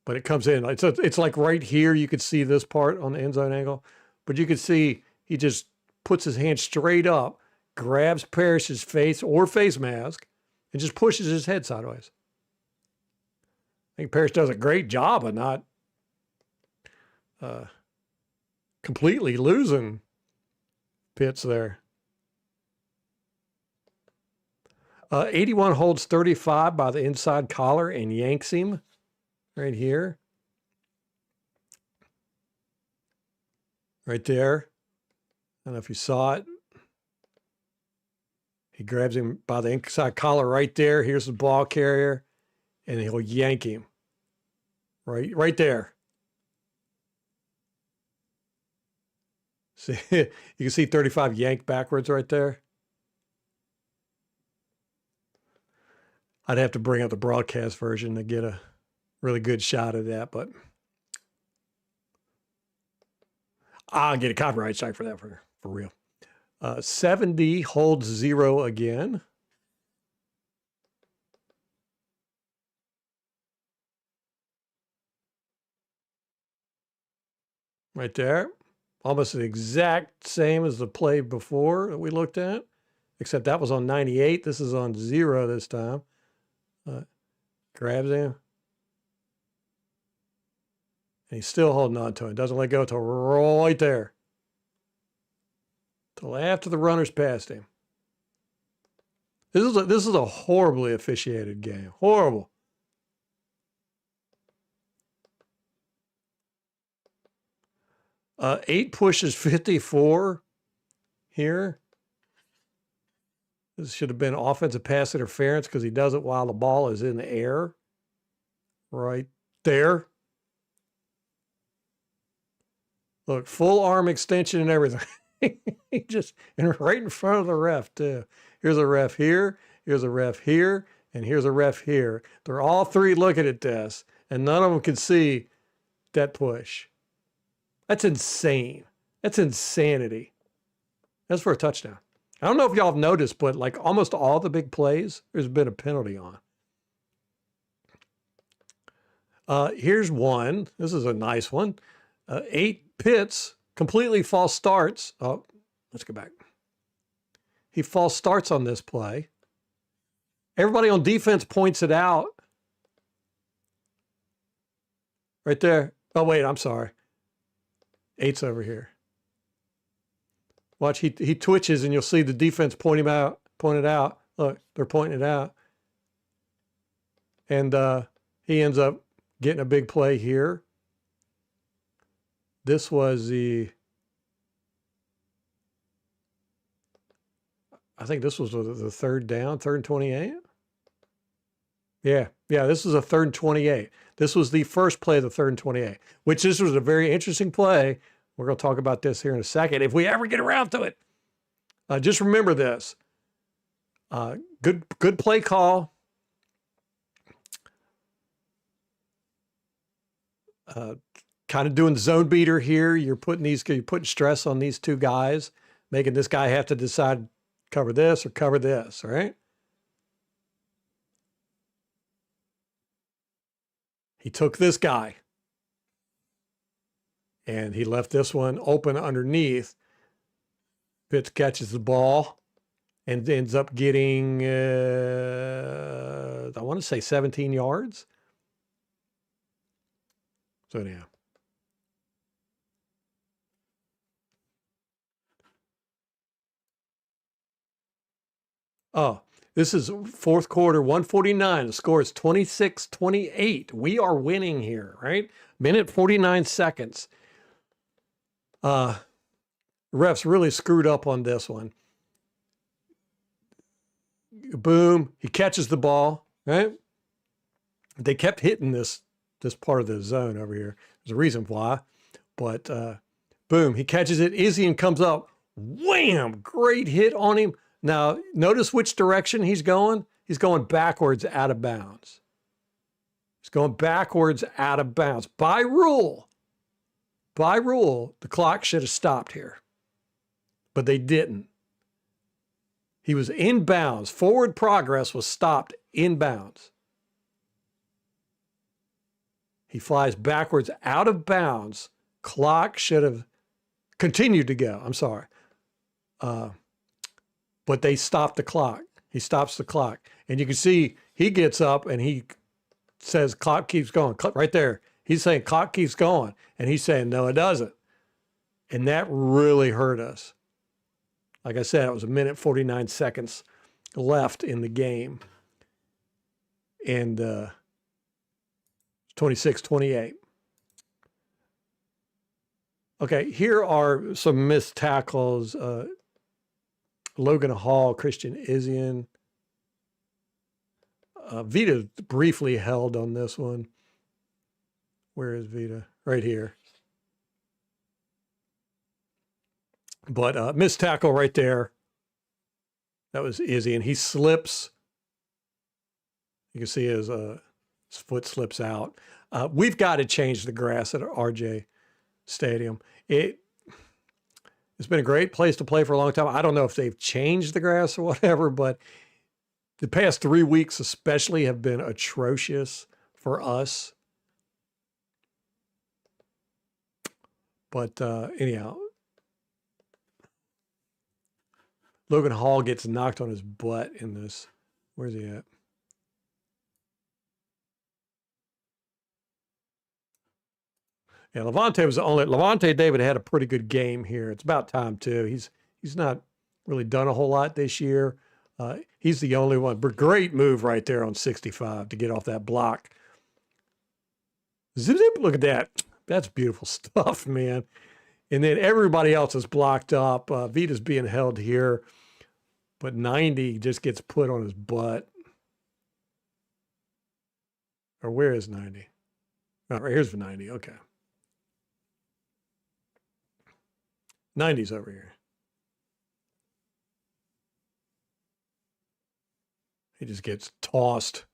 but it comes in. It's like right here. You could see this part on the end zone angle, but you can see he just puts his hand straight up, grabs Parrish's face or face mask, and just pushes his head sideways. I think Parrish does a great job of not completely losing Pitts there. 81 holds 35 by the inside collar and yanks him right here. Right there. I don't know if you saw it. He grabs him by the inside collar right there. Here's the ball carrier. and he'll yank him. Right there. See, you can see 35 yanked backwards right there. I'd have to bring up the broadcast version to get a really good shot of that, but I'll get a copyright strike for that for real. 70 holds 0 again. Right there. Almost the exact same as the play before that we looked at, except that was on 98. This is on 0 this time. Grabs him. And he's still holding on to it. Doesn't let go until right there. Till after the runner's past him. This is a horribly officiated game. Horrible. Eight pushes 54 here. This should have been offensive pass interference because he does it while the ball is in the air. Right there. Look, full arm extension and everything. He just, and right in front of the ref, too. Here's a ref here, here's a ref here, and here's a ref here. They're all three looking at this, and none of them can see that push. That's insane. That's insanity. That's for a touchdown. I don't know if y'all have noticed, but like almost all the big plays, there's been a penalty on. Here's one. This is a nice one. 8 Pitts, completely false starts. Oh, let's go back. He false starts on this play. Everybody on defense points it out. Right there. Oh, wait, I'm sorry. 8's over here. Watch, he twitches and you'll see the defense point it out. Look, they're pointing it out. And he ends up getting a big play here. This was I think this was the third down, 3rd and 28. Yeah, this was a 3rd and 28. This was the first play of the 3rd and 28, which this was a very interesting play. We're going to talk about this here in a second, if we ever get around to it. Just remember this. Good play call. Kind of doing zone beater here. You're putting stress on these two guys, making this guy have to decide cover this or cover this, right? He took this guy and he left this one open underneath. Pitts catches the ball and ends up getting, I want to say 17 yards. So anyhow. Oh, this is fourth quarter, 149. The score is 26-28. We are winning here, right? Minute 49 seconds. Refs really screwed up on this one. Boom. He catches the ball, right? They kept hitting this part of the zone over here. There's a reason why. But boom, he catches it. Izzian comes up. Wham! Great hit on him. Now, notice which direction he's going. He's going backwards out of bounds. He's going backwards out of bounds. By rule, the clock should have stopped here. But they didn't. He was in bounds. Forward progress was stopped in bounds. He flies backwards out of bounds. Clock should have continued to go. I'm sorry. But they stopped the clock. He stops the clock. And you can see he gets up and he says, clock keeps going. Right there. He's saying, clock keeps going. And he's saying, no, it doesn't. And that really hurt us. Like I said, it was a minute 49 seconds left in the game. And 26-28. Okay, here are some missed tackles. Logan Hall, Christian Izzian. Vita briefly held on this one. Where is Vita? Right here. But missed tackle right there. That was Izzy, and he slips. You can see his foot slips out. We've got to change the grass at RJ Stadium. It's been a great place to play for a long time. I don't know if they've changed the grass or whatever, but the past 3 weeks especially have been atrocious for us. But anyhow, Logan Hall gets knocked on his butt in this. Where's he at? Yeah, Levante David had a pretty good game here. It's about time too. He's not really done a whole lot this year. He's the only one. But great move right there on 65 to get off that block. Zip, zip, look at that. That's beautiful stuff, man. And then everybody else is blocked up. Vita's being held here, but 90 just gets put on his butt. Or where is 90? Oh, right here's the 90. Okay. 90's over here. He just gets tossed.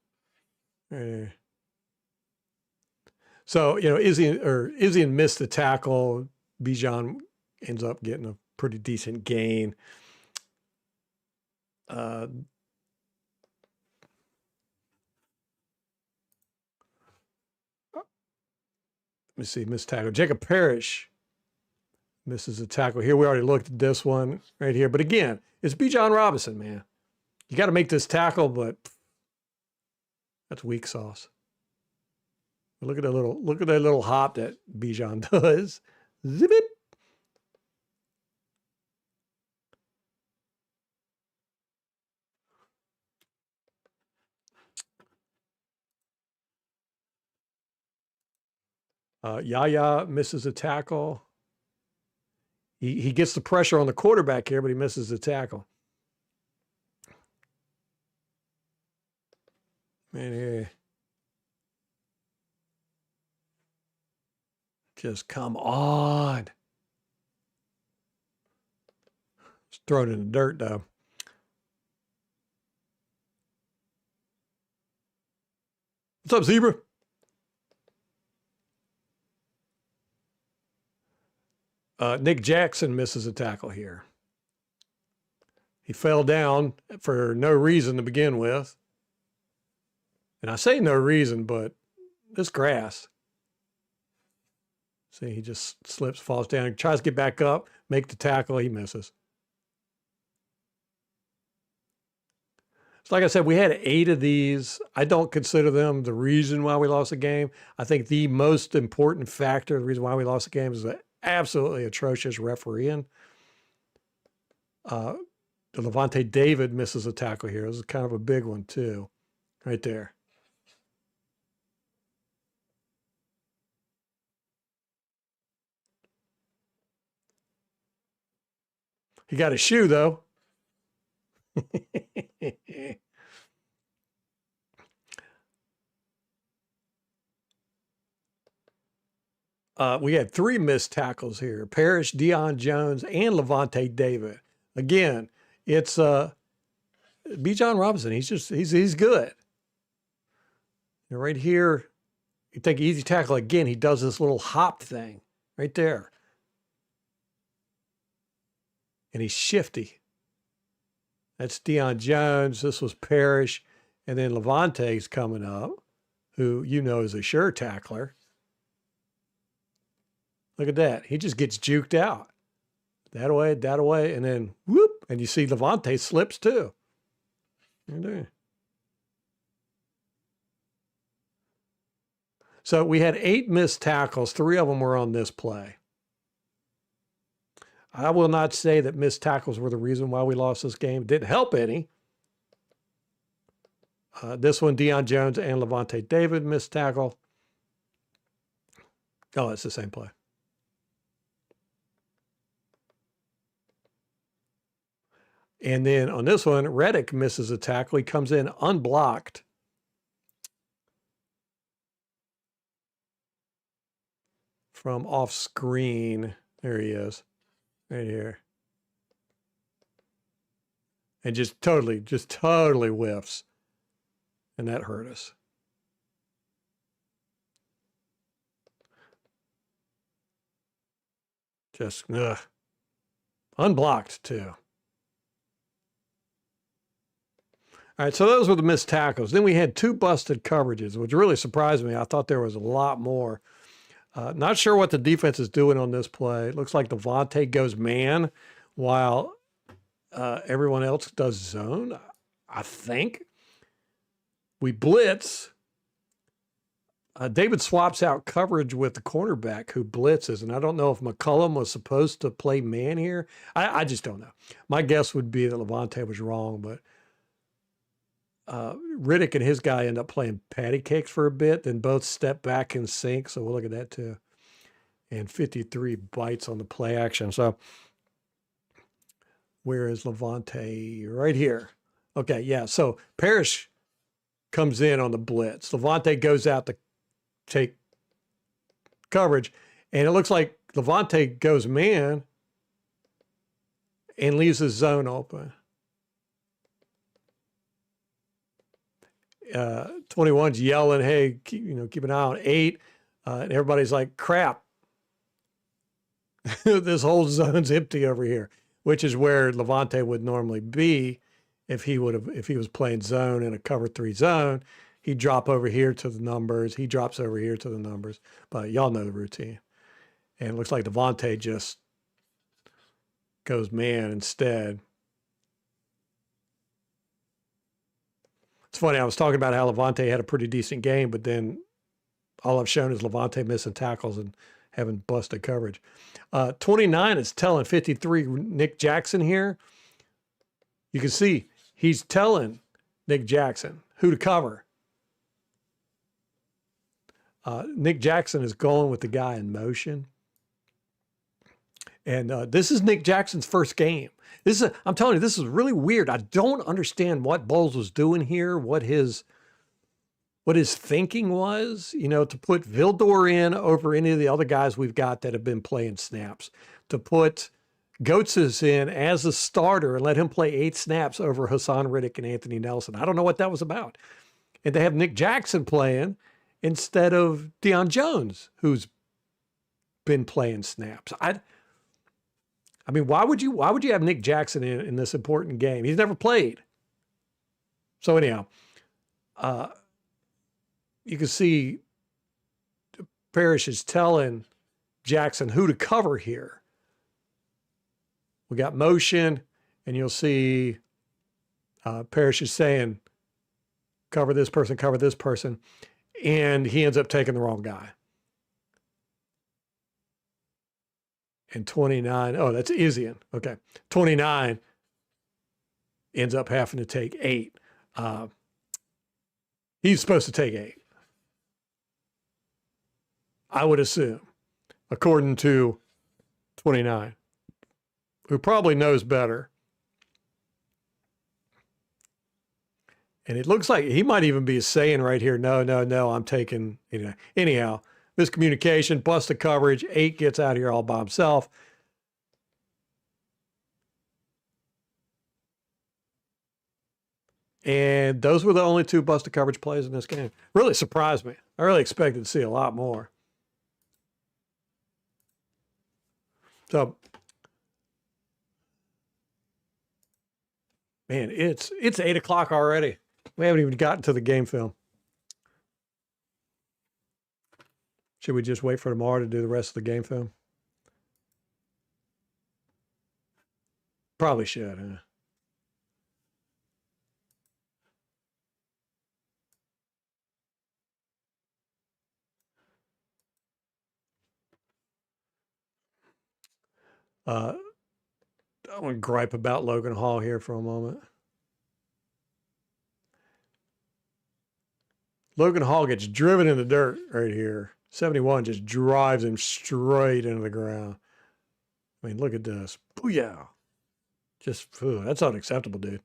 So, Izzy missed the tackle. Bijan ends up getting a pretty decent gain. Let me see, missed tackle. Jacob Parrish misses a tackle here. We already looked at this one right here. But again, it's Bijan Robinson, man. You got to make this tackle, but that's weak sauce. Look at that little hop that Bijan does. Zip it. Yaya misses a tackle. He gets the pressure on the quarterback here, but he misses the tackle. Man, just come on. Just throw it in the dirt, though. What's up, Zebra? Nick Jackson misses a tackle here. He fell down for no reason to begin with. And I say no reason, but this grass. See, he just slips, falls down, he tries to get back up, make the tackle, he misses. So like I said, we had 8 of these. I don't consider them the reason why we lost the game. I think the most important factor, the reason why we lost the game, is the absolutely atrocious refereeing. The Levante David misses a tackle here. This is kind of a big one too, right there. He got a shoe though. We had 3 missed tackles here. Parrish, Deion Jones, and Levante David. Again, it's Bijan Robinson. He's good. And right here, you take an easy tackle again. He does this little hop thing right there. And he's shifty. That's Deion Jones. This was Parrish. And then Levante's coming up, who you know is a sure tackler. Look at that. He just gets juked out. That away, and then whoop. And you see Levante slips too. Right there. So we had 8 missed tackles. 3 of them were on this play. I will not say that missed tackles were the reason why we lost this game. It didn't help any. This one, Deion Jones and Levante David missed tackle. Oh, it's the same play. And then on this one, Reddick misses a tackle. He comes in unblocked. from off screen. There he is, right here. And just totally whiffs. And that hurt us. Just, unblocked too. All right, so those were the missed tackles. Then we had 2 busted coverages, which really surprised me. I thought there was a lot more. Not sure what the defense is doing on this play. It looks like Devontae goes man while everyone else does zone, I think. We blitz. David swaps out coverage with the cornerback who blitzes, and I don't know if McCullum was supposed to play man here. I just don't know. My guess would be that Levante was wrong, but Riddick and his guy end up playing patty cakes for a bit, then both step back and sink, so we'll look at that too. And 53 bites on the play action. So where is Levante? Right here. Okay, yeah, so Parrish comes in on the blitz. Levante goes out to take coverage, and it looks like Levante goes man and leaves his zone open. 21's yelling, hey, keep an eye on 8. And everybody's like, crap. This whole zone's empty over here, which is where Levante would normally be if he was playing zone in a cover 3 zone. He'd drop over here to the numbers. He drops over here to the numbers. But y'all know the routine. And it looks like Devontae just goes man instead. It's funny, I was talking about how Levante had a pretty decent game, but then all I've shown is Levante missing tackles and having busted coverage. 29 is telling 53 Nick Jackson here. You can see he's telling Nick Jackson who to cover. Nick Jackson is going with the guy in motion. And this is Nick Jackson's first game. I'm telling you, this is really weird. I don't understand what Bowles was doing here, what his thinking was, to put Vildor in over any of the other guys we've got that have been playing snaps, to put Goetz in as a starter and let him play 8 snaps over Hassan Riddick and Anthony Nelson. I don't know what that was about. And they have Nick Jackson playing instead of Deion Jones, who's been playing snaps. I mean, why would you have Nick Jackson in this important game? He's never played. So anyhow, you can see Parrish is telling Jackson who to cover here. We got motion, and you'll see Parrish is saying, cover this person, and he ends up taking the wrong guy. And 29, oh, that's Isian. Okay. 29 ends up having to take 8. He's supposed to take 8. I would assume, according to 29, who probably knows better. And it looks like he might even be saying right here, no, I'm taking, anyhow. Miscommunication, busted coverage, 8 gets out of here all by himself. And those were the only 2 busted coverage plays in this game. Really surprised me. I really expected to see a lot more. So, man, it's 8 o'clock already. We haven't even gotten to the game film. Should we just wait for tomorrow to do the rest of the game film? Probably should, huh? I want to gripe about Logan Hall here for a moment. Logan Hall gets driven in the dirt right here. 71 just drives him straight into the ground. I mean, look at this. Booyah. Just, that's unacceptable, dude.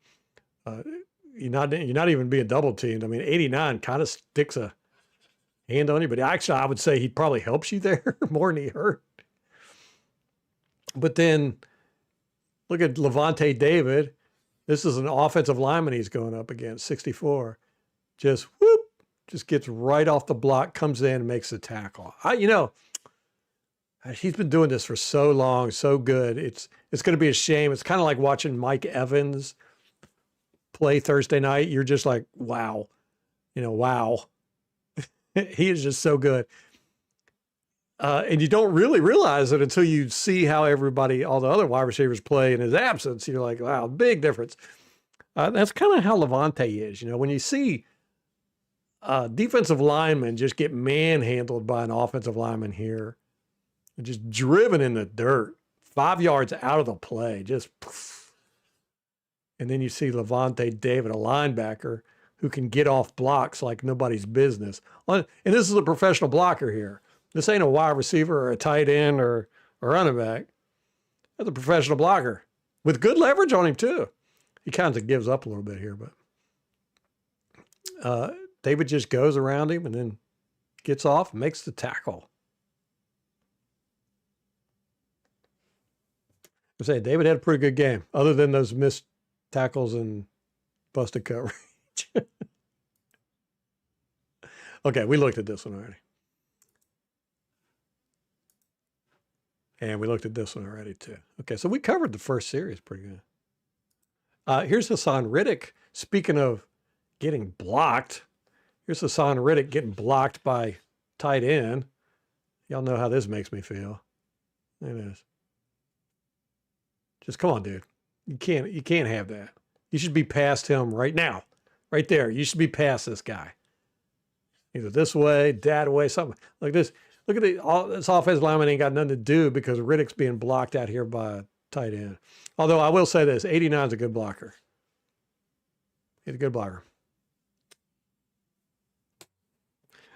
You're not even being double teamed. I mean, 89 kind of sticks a hand on you. But actually, I would say he probably helps you there more than he hurt. But then look at Levante David. This is an offensive lineman he's going up against, 64. Just whoop, just gets right off the block, comes in and makes the tackle. He's been doing this for so long, so good. It's going to be a shame. It's kind of like watching Mike Evans play Thursday night. You're just like, wow, wow. He is just so good. And you don't really realize it until you see how all the other wide receivers play in his absence. You're like, wow, big difference. That's kind of how Levante is. When you see defensive linemen just get manhandled by an offensive lineman here, just driven in the dirt, 5 yards out of the play, just poof. And then you see Levante David, a linebacker, who can get off blocks like nobody's business. And this is a professional blocker here. This ain't a wide receiver or a tight end or a running back. That's a professional blocker with good leverage on him too. He kind of gives up a little bit here, but David just goes around him and then gets off and makes the tackle. I'm saying David had a pretty good game, other than those missed tackles and busted coverage. Okay, we looked at this one already. And we looked at this one already too. Okay, so we covered the first series pretty good. Here's Hassan Riddick. Speaking of getting blocked, here's Hassan Riddick getting blocked by tight end. Y'all know how this makes me feel. It is. Just come on, dude. You can't have that. You should be past him right now. Right there. You should be past this guy. Either this way, that way, something like this. Look at this offensive lineman ain't got nothing to do because Riddick's being blocked out here by a tight end. Although I will say this, 89 is a good blocker. He's a good blocker.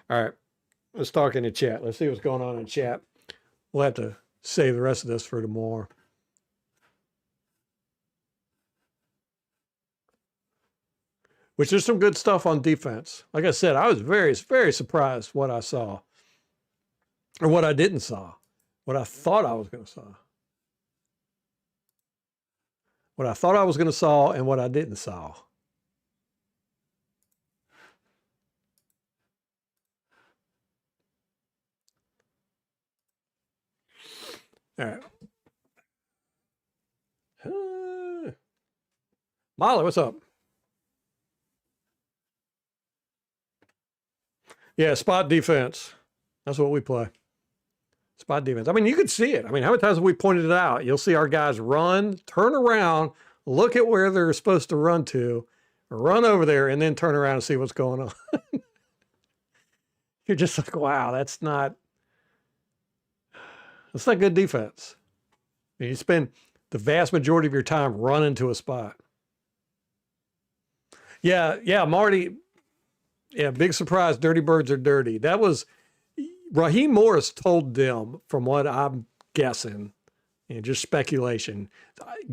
All right. Let's talk in the chat. Let's see what's going on in chat. We'll have to save the rest of this for tomorrow. Which is some good stuff on defense. Like I said, I was very, very surprised what I saw. Or what I didn't saw. What I thought I was going to saw. What I thought I was going to saw and what I didn't saw. All right. Molly, what's up? Yeah, spot defense. That's what we play. Spot defense. I mean, you could see it. I mean, how many times have we pointed it out? You'll see our guys run, turn around, look at where they're supposed to run to, run over there, and then turn around and see what's going on. You're just like, wow, that's not good defense. I mean, you spend the vast majority of your time running to a spot. Yeah, Marty. Yeah, big surprise. Dirty birds are dirty. That was Raheem Morris told them, from what I'm guessing, and just speculation,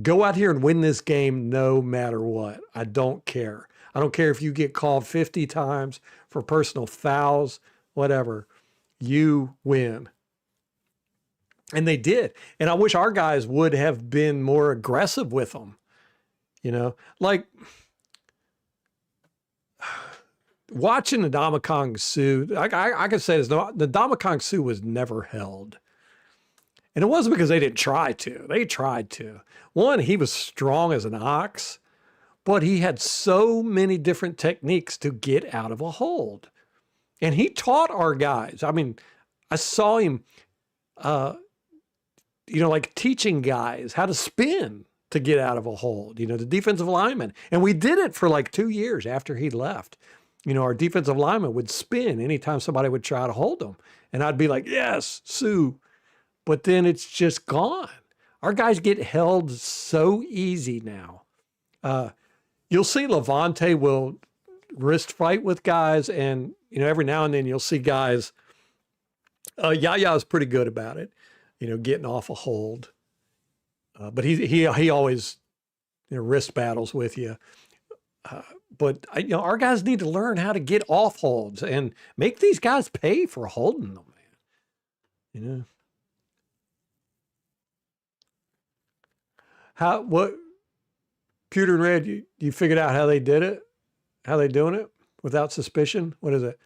go out here and win this game no matter what. I don't care. I don't care if you get called 50 times for personal fouls, whatever. You win. And they did. And I wish our guys would have been more aggressive with them. Like watching the Ndamukong Suh, I can say this, the Ndamukong Suh was never held. And it wasn't because they didn't try to. They tried to. One, he was strong as an ox, but he had so many different techniques to get out of a hold. And he taught our guys. I mean, I saw him, like teaching guys how to spin to get out of a hold, the defensive lineman. And we did it for like 2 years after he left. Our defensive lineman would spin anytime somebody would try to hold him. And I'd be like, yes, Sue. But then it's just gone. Our guys get held so easy now. You'll see Levante will wrist fight with guys. And, every now and then you'll see guys, Yaya is pretty good about it, getting off a hold. But he always, wrist battles with you. But our guys need to learn how to get off holds and make these guys pay for holding them, man. You know what? Pewter and Red, you figured out how they did it? How they doing it without suspicion? What is it?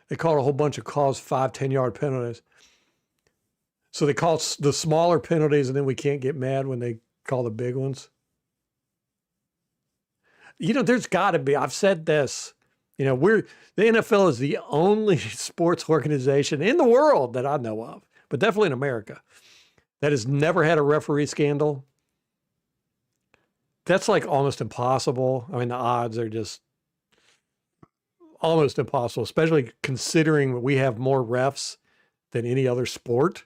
They called a whole bunch of calls, 5, 10 yard penalties. So they call the smaller penalties, and then we can't get mad when they call the big ones. There's got to be. I've said this. The NFL is the only sports organization in the world that I know of, but definitely in America, that has never had a referee scandal. That's like almost impossible. I mean, the odds are just almost impossible, especially considering we have more refs than any other sport,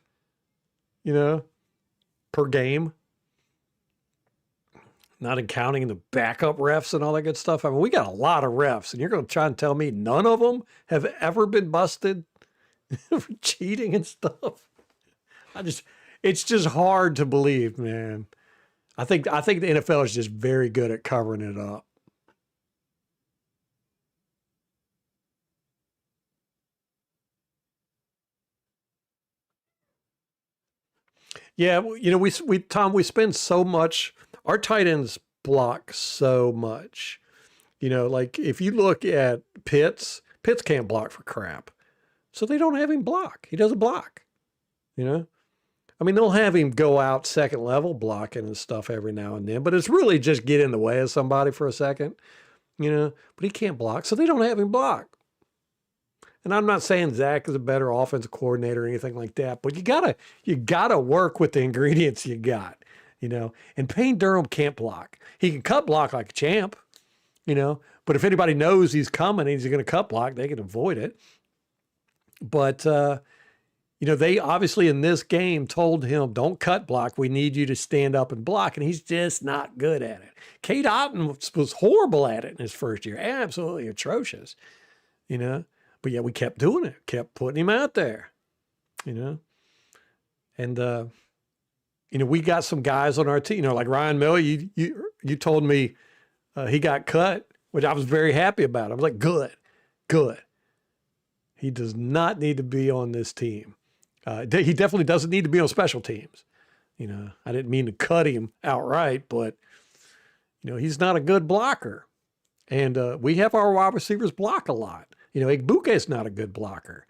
per game. Not counting the backup refs and all that good stuff. I mean, we got a lot of refs, and you're going to try and tell me none of them have ever been busted for cheating and stuff. It's just hard to believe, man. I think the NFL is just very good at covering it up. Yeah, Tom, we spend so much. Our tight ends block so much. Like if you look at Pitts can't block for crap, so they don't have him block. He doesn't block. I mean, they'll have him go out second level blocking and stuff every now and then, but it's really just get in the way of somebody for a second. But he can't block, so they don't have him block. And I'm not saying Zach is a better offensive coordinator or anything like that, but you gotta work with the ingredients you got, And Payne Durham can't block. He can cut block like a champ, But if anybody knows he's coming and he's going to cut block, they can avoid it. But they obviously in this game told him, "Don't cut block. We need you to stand up and block," and he's just not good at it. Cade Otton was horrible at it in his first year, absolutely atrocious, But yeah, we kept doing it, kept putting him out there, And we got some guys on our team, like Ryan Miller. You told me he got cut, which I was very happy about. I was like, good. He does not need to be on this team. He definitely doesn't need to be on special teams. I didn't mean to cut him outright, but he's not a good blocker, and we have our wide receivers block a lot. Igbuka is not a good blocker.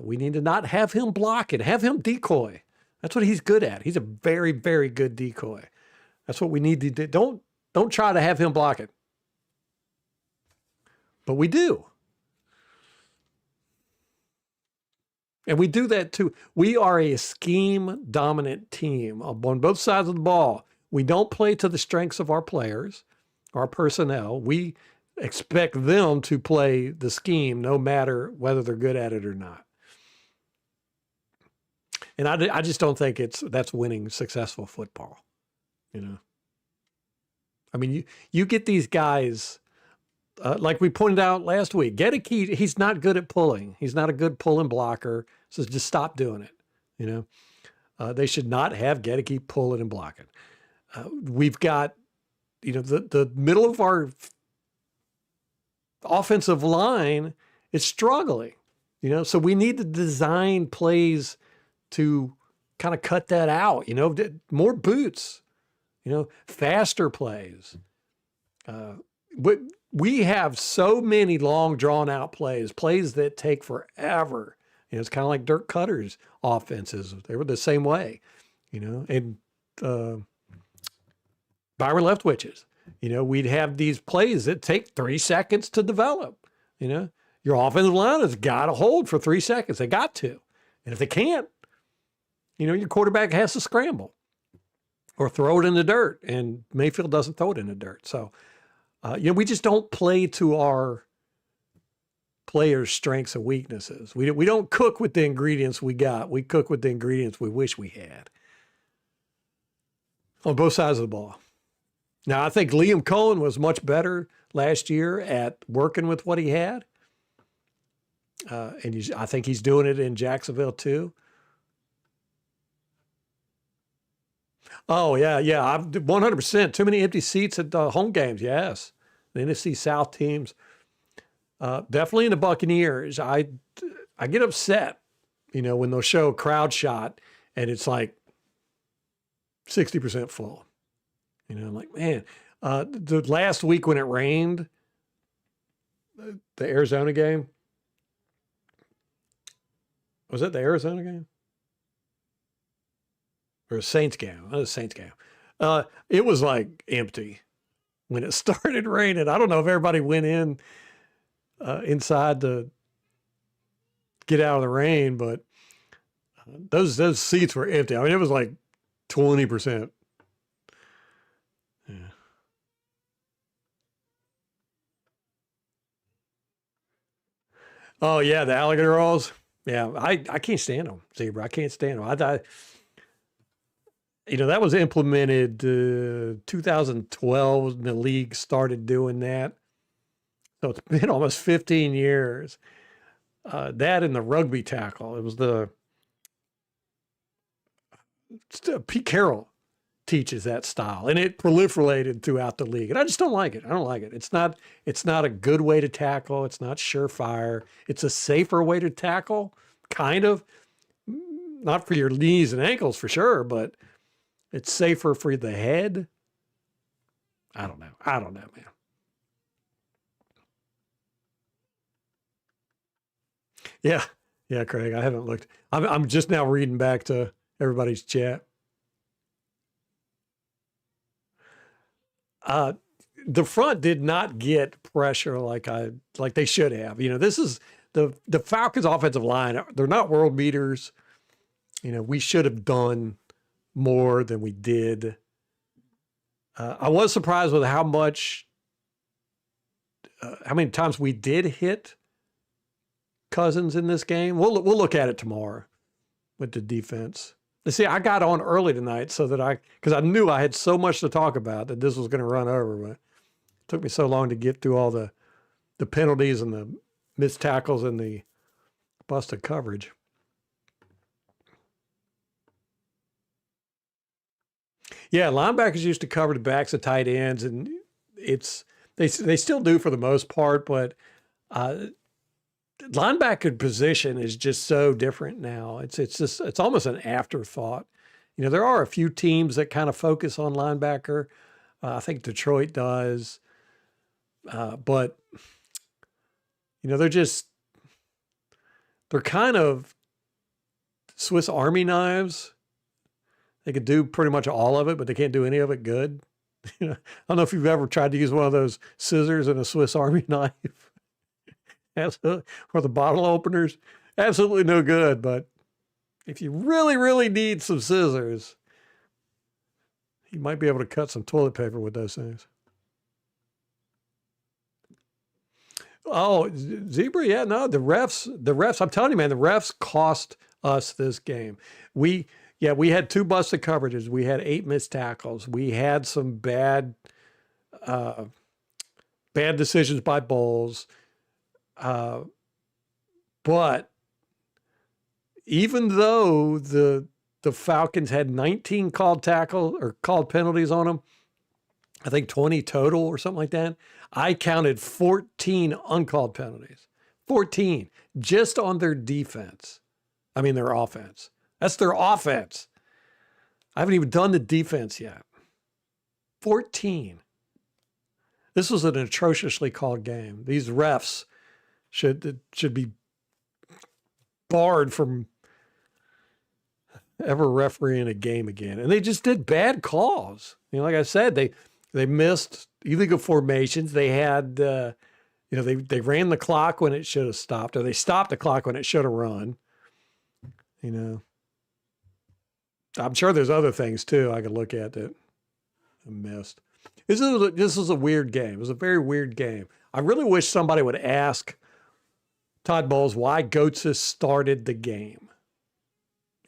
We need to not have him block it. Have him decoy. That's what he's good at. He's a very, very good decoy. That's what we need to do. Don't try to have him block it. But we do. And we do that too. We are a scheme-dominant team on both sides of the ball. We don't play to the strengths of our players, our personnel. We expect them to play the scheme no matter whether they're good at it or not. And I just don't think that's winning successful football. I mean, you get these guys, like we pointed out last week, Gedeke, he's not good at pulling. He's not a good pulling blocker. So just stop doing it. They should not have Gedeke pulling and blocking. We've got, the middle of our offensive line is struggling, so we need to design plays to kind of cut that out, more boots, faster plays. We have so many long drawn out plays that take forever. It's kind of like Dirk Cutter's offenses. They were the same way, and Byron Leftwich's. We'd have these plays that take 3 seconds to develop. Your offensive line has got to hold for 3 seconds. They got to. And if they can't, your quarterback has to scramble or throw it in the dirt. And Mayfield doesn't throw it in the dirt. So, we just don't play to our players' strengths and weaknesses. We don't cook with the ingredients we got. We cook with the ingredients we wish we had on both sides of the ball. Now, I think Liam Cohen was much better last year at working with what he had. I think he's doing it in Jacksonville too. Oh yeah, yeah. I'm 100%. Too many empty seats at the home games. Yes, the NFC South teams. Definitely in the Buccaneers. I get upset, when they'll show a crowd shot and it's like 60% full. I'm like, man. The last week when it rained, the Arizona game, was it the Arizona game or a Saints game? Oh, the Saints game. It was like empty when it started raining. I don't know if everybody went inside to get out of the rain, but those seats were empty. I mean, it was like 20%. Yeah. Oh yeah, the alligator rolls. Yeah, I can't stand them, zebra. I can't stand them. That was implemented 2012 when the league started doing that. So it's been almost 15 years. That and the rugby tackle. It was Pete Carroll teaches that style, and it proliferated throughout the league. And I just don't like it. I don't like it. It's not a good way to tackle. It's not surefire. It's a safer way to tackle, kind of. Not for your knees and ankles for sure, but it's safer for the head. I don't know. I don't know, man. Yeah. Yeah, Craig. I haven't looked. I'm just now reading back to everybody's chat. Uh, the front did not get pressure like they should have. This is the Falcons' offensive line. They're not world beaters. We should have done more than we did. I was surprised with how many times we did hit Cousins in this game. We'll look at it tomorrow with the defense. See, I got on early tonight because I knew I had so much to talk about that this was going to run over. But it took me so long to get through all the penalties and the missed tackles and the busted coverage. Yeah, linebackers used to cover the backs of tight ends, and they still do for the most part, but uh, linebacker position is just so different now. It's almost an afterthought. There are a few teams that kind of focus on linebacker. I think Detroit does, but they're kind of Swiss Army knives. They could do pretty much all of it, but they can't do any of it good. I don't know if you've ever tried to use one of those scissors in a Swiss Army knife. Absolutely. Or the bottle openers. Absolutely no good. But if you really, really need some scissors, you might be able to cut some toilet paper with those things. Oh, zebra, yeah, no, the refs, I'm telling you, man, the refs cost us this game. We had two busted coverages. We had 8 missed tackles. We had some uh, bad decisions by Bulls. Uh, but even though the Falcons had 19 called penalties on them, I think 20 total or something like that. I counted 14 uncalled penalties. 14 just on their defense. I mean, their offense. That's their offense. I haven't even done the defense yet. 14. This was an atrociously called game. These refs should be barred from ever refereeing a game again. And they just did bad calls. Like I said, they missed illegal formations. They had, they ran the clock when it should have stopped, or they stopped the clock when it should have run. I'm sure there's other things too I could look at that I missed. This was a weird game. It was a very weird game. I really wish somebody would ask Todd Bowles why Goetz started the game.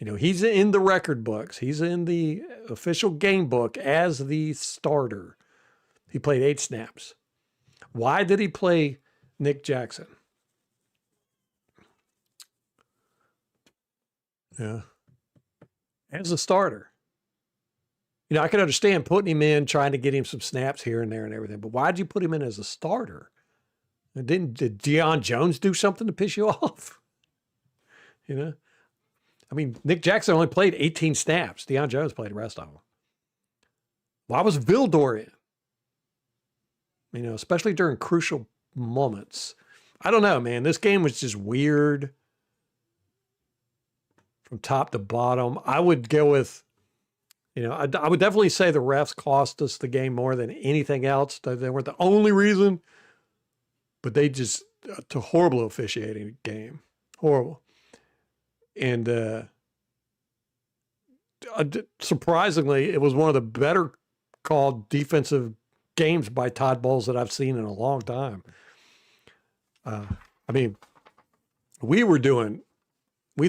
He's in the record books. He's in the official game book as the starter. He played 8 snaps. Why did he play Nick Jackson? Yeah. As a starter. I can understand putting him in, trying to get him some snaps here and there and everything, but why'd you put him in as a starter? And did Deion Jones do something to piss you off? I mean, Nick Jackson only played 18 snaps. Deion Jones played the rest of them. Why was Vildor in? Especially during crucial moments. I don't know, man. This game was just weird from top to bottom. I would go with, I would definitely say the refs cost us the game more than anything else. They weren't the only reason, but they just, a horrible officiating game. Horrible. And surprisingly, it was one of the better called defensive games by Todd Bowles that I've seen in a long time. I mean, we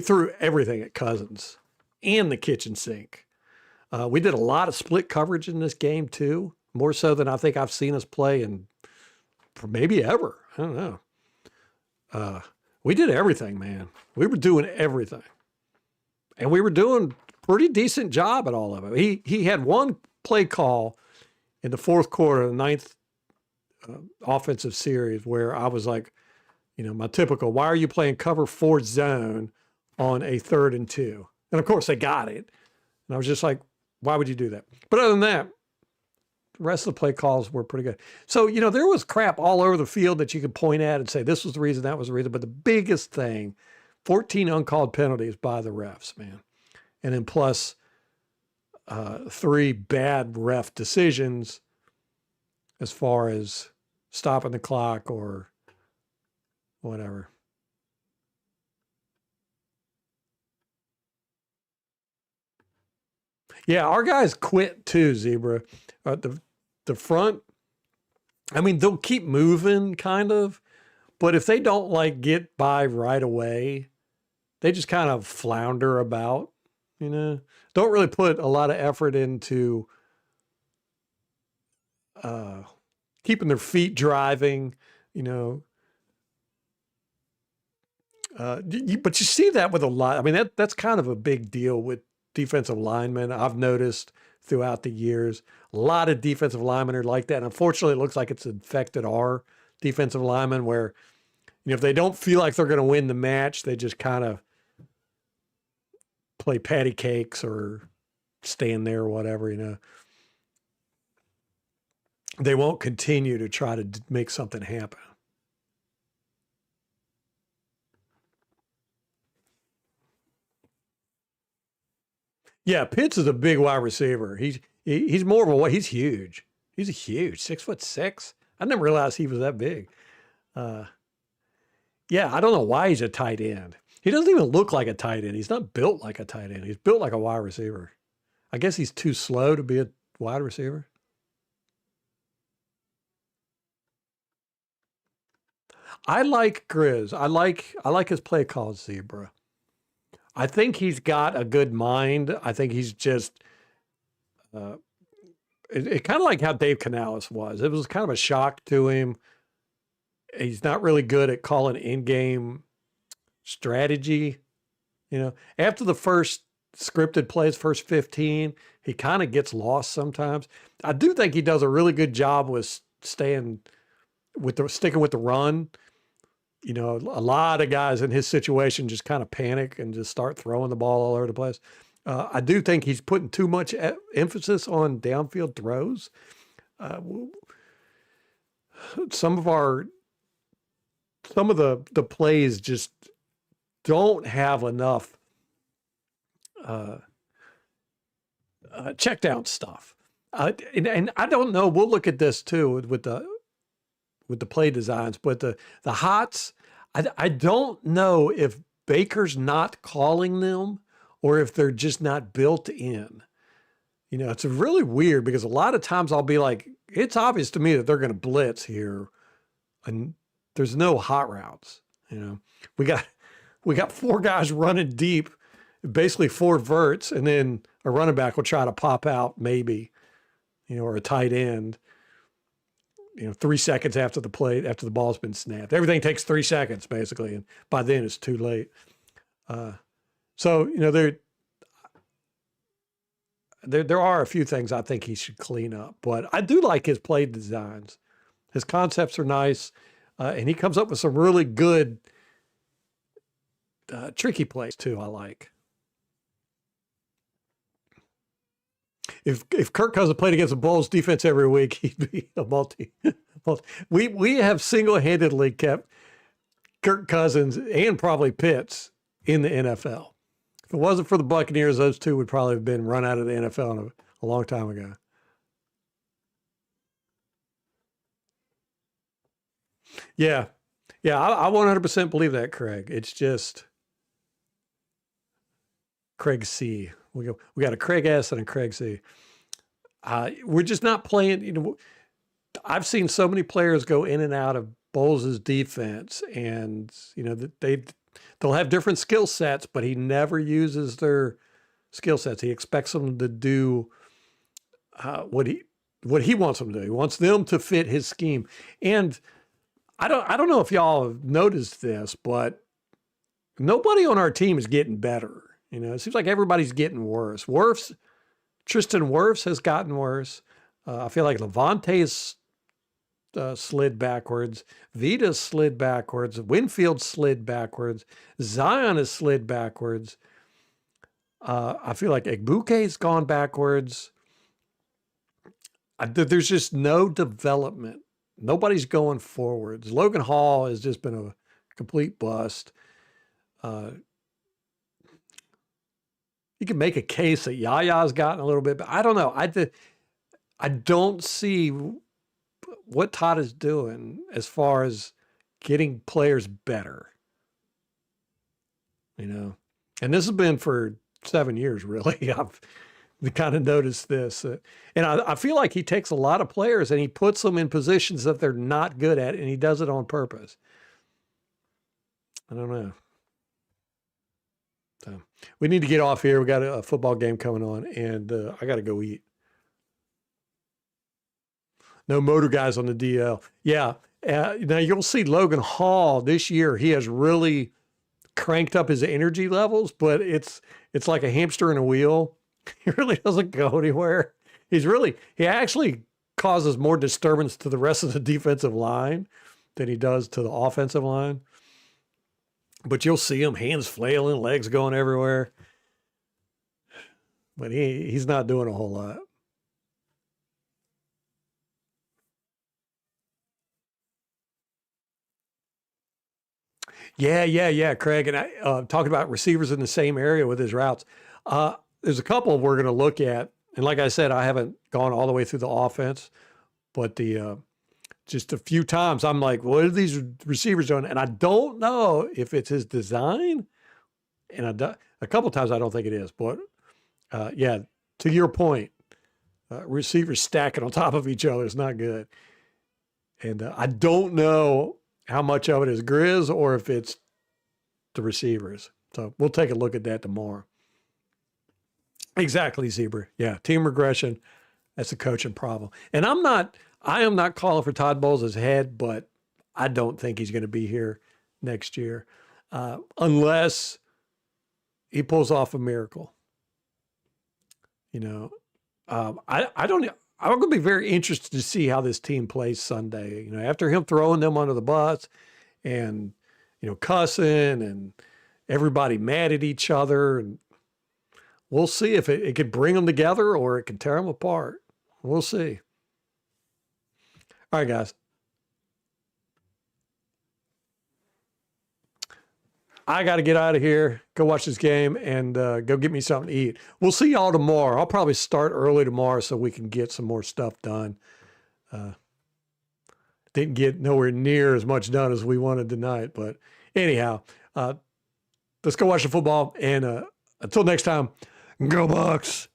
threw everything at Cousins and the kitchen sink. We did a lot of split coverage in this game too, more so than I think I've seen us play for maybe ever. I don't know. We did everything, man. We were doing everything. And we were doing a pretty decent job at all of it. He had one play call in the fourth quarter, the ninth offensive series, where I was like, my typical, why are you playing cover 4 zone on a 3rd and 2? And of course they got it. And I was just like, why would you do that? But other than that, the rest of the play calls were pretty good. So, there was crap all over the field that you could point at and say, this was the reason, that was the reason. But the biggest thing, 14 uncalled penalties by the refs, man. And then plus 3 bad ref decisions as far as stopping the clock or whatever. Yeah, our guys quit too, Zebra. The front, I mean, they'll keep moving kind of, but if they don't get by right away, they just kind of flounder about, Don't really put a lot of effort into keeping their feet driving, but you see that with a lot. I mean, that's kind of a big deal with defensive linemen. I've noticed throughout the years, a lot of defensive linemen are like that. And unfortunately, it looks like it's infected our defensive linemen where, if they don't feel like they're going to win the match, they just kind of play patty cakes or stand there or whatever, They won't continue to try to make something happen. Yeah, Pitts is a big wide receiver. He's more of he's huge. He's a huge 6'6". I never realized he was that big. Yeah, I don't know why he's a tight end. He doesn't even look like a tight end. He's not built like a tight end. He's built like a wide receiver. I guess he's too slow to be a wide receiver. I like Grizz. I like his play called Zebra. I think he's got a good mind. I think he's just it kind of like how Dave Canales was. It was kind of a shock to him. He's not really good at calling in-game strategy. After the first scripted plays, first 15, he kind of gets lost sometimes. I do think he does a really good job with sticking with the run. A lot of guys in his situation just kind of panic and just start throwing the ball all over the place. I do think he's putting too much emphasis on downfield throws. Some of the plays just don't have enough check down stuff. And I don't know. We'll look at this too with the play designs, but the hots, I don't know if Baker's not calling them or if they're just not built in. It's really weird because a lot of times I'll be like, it's obvious to me that they're going to blitz here and there's no hot routes. We got 4 guys running deep, basically 4 verts, and then a running back will try to pop out maybe, or a tight end. 3 seconds after the ball's been snapped. Everything takes 3 seconds basically, and by then it's too late. So there are a few things I think he should clean up, but I do like his play designs. His concepts are nice, and he comes up with some really good, tricky plays too. I like. If Kirk Cousins played against the Bulls defense every week, he'd be a multi. We have single-handedly kept Kirk Cousins and probably Pitts in the NFL. If it wasn't for the Buccaneers, those two would probably have been run out of the NFL a long time ago. Yeah. Yeah, I 100% believe that, Craig. It's just Craig C. We got a Craig S and a Craig C. We're just not playing. I've seen so many players go in and out of Bowles' defense, and they'll have different skill sets, but he never uses their skill sets. He expects them to do what he wants them to do. He wants them to fit his scheme. And I don't know if y'all have noticed this, but nobody on our team is getting better. It seems like everybody's getting worse. Tristan Wirfs has gotten worse. I feel like Levante's slid backwards. Vita's slid backwards. Winfield slid backwards. Zion has slid backwards. I feel like Egbuke's gone backwards. There's just no development. Nobody's going forwards. Logan Hall has just been a complete bust. You can make a case that Yaya's gotten a little bit, but I don't know. I don't see what Todd is doing as far as getting players better. And this has been for 7 years, really. I've kind of noticed this. And I feel like he takes a lot of players and he puts them in positions that they're not good at, and he does it on purpose. I don't know. So we need to get off here. We got a football game coming on, and I got to go eat. No motor guys on the DL. Yeah. Now you'll see Logan Hall this year. He has really cranked up his energy levels, but it's like a hamster in a wheel. He really doesn't go anywhere. He actually causes more disturbance to the rest of the defensive line than he does to the offensive line. But you'll see him, hands flailing, legs going everywhere. But he's not doing a whole lot. Yeah, Craig. And I talking about receivers in the same area with his routes. There's a couple we're going to look at. And like I said, I haven't gone all the way through the offense, but just a few times I'm like, what are these receivers doing? And I don't know if it's his design. And a couple times I don't think it is. But yeah, to your point, receivers stacking on top of each other is not good. And I don't know how much of it is Grizz or if it's the receivers. So we'll take a look at that tomorrow. Exactly, Zebra. Yeah, team regression. That's a coaching problem. And I am not calling for Todd Bowles' head, but I don't think he's going to be here next year unless he pulls off a miracle. I don't. I'm going to be very interested to see how this team plays Sunday. After him throwing them under the bus and cussing and everybody mad at each other, and we'll see if it could bring them together or it can tear them apart. We'll see. All right, guys. I got to get out of here, go watch this game, and go get me something to eat. We'll see y'all tomorrow. I'll probably start early tomorrow so we can get some more stuff done. Didn't get nowhere near as much done as we wanted tonight. But anyhow, let's go watch the football. And until next time, go Bucs.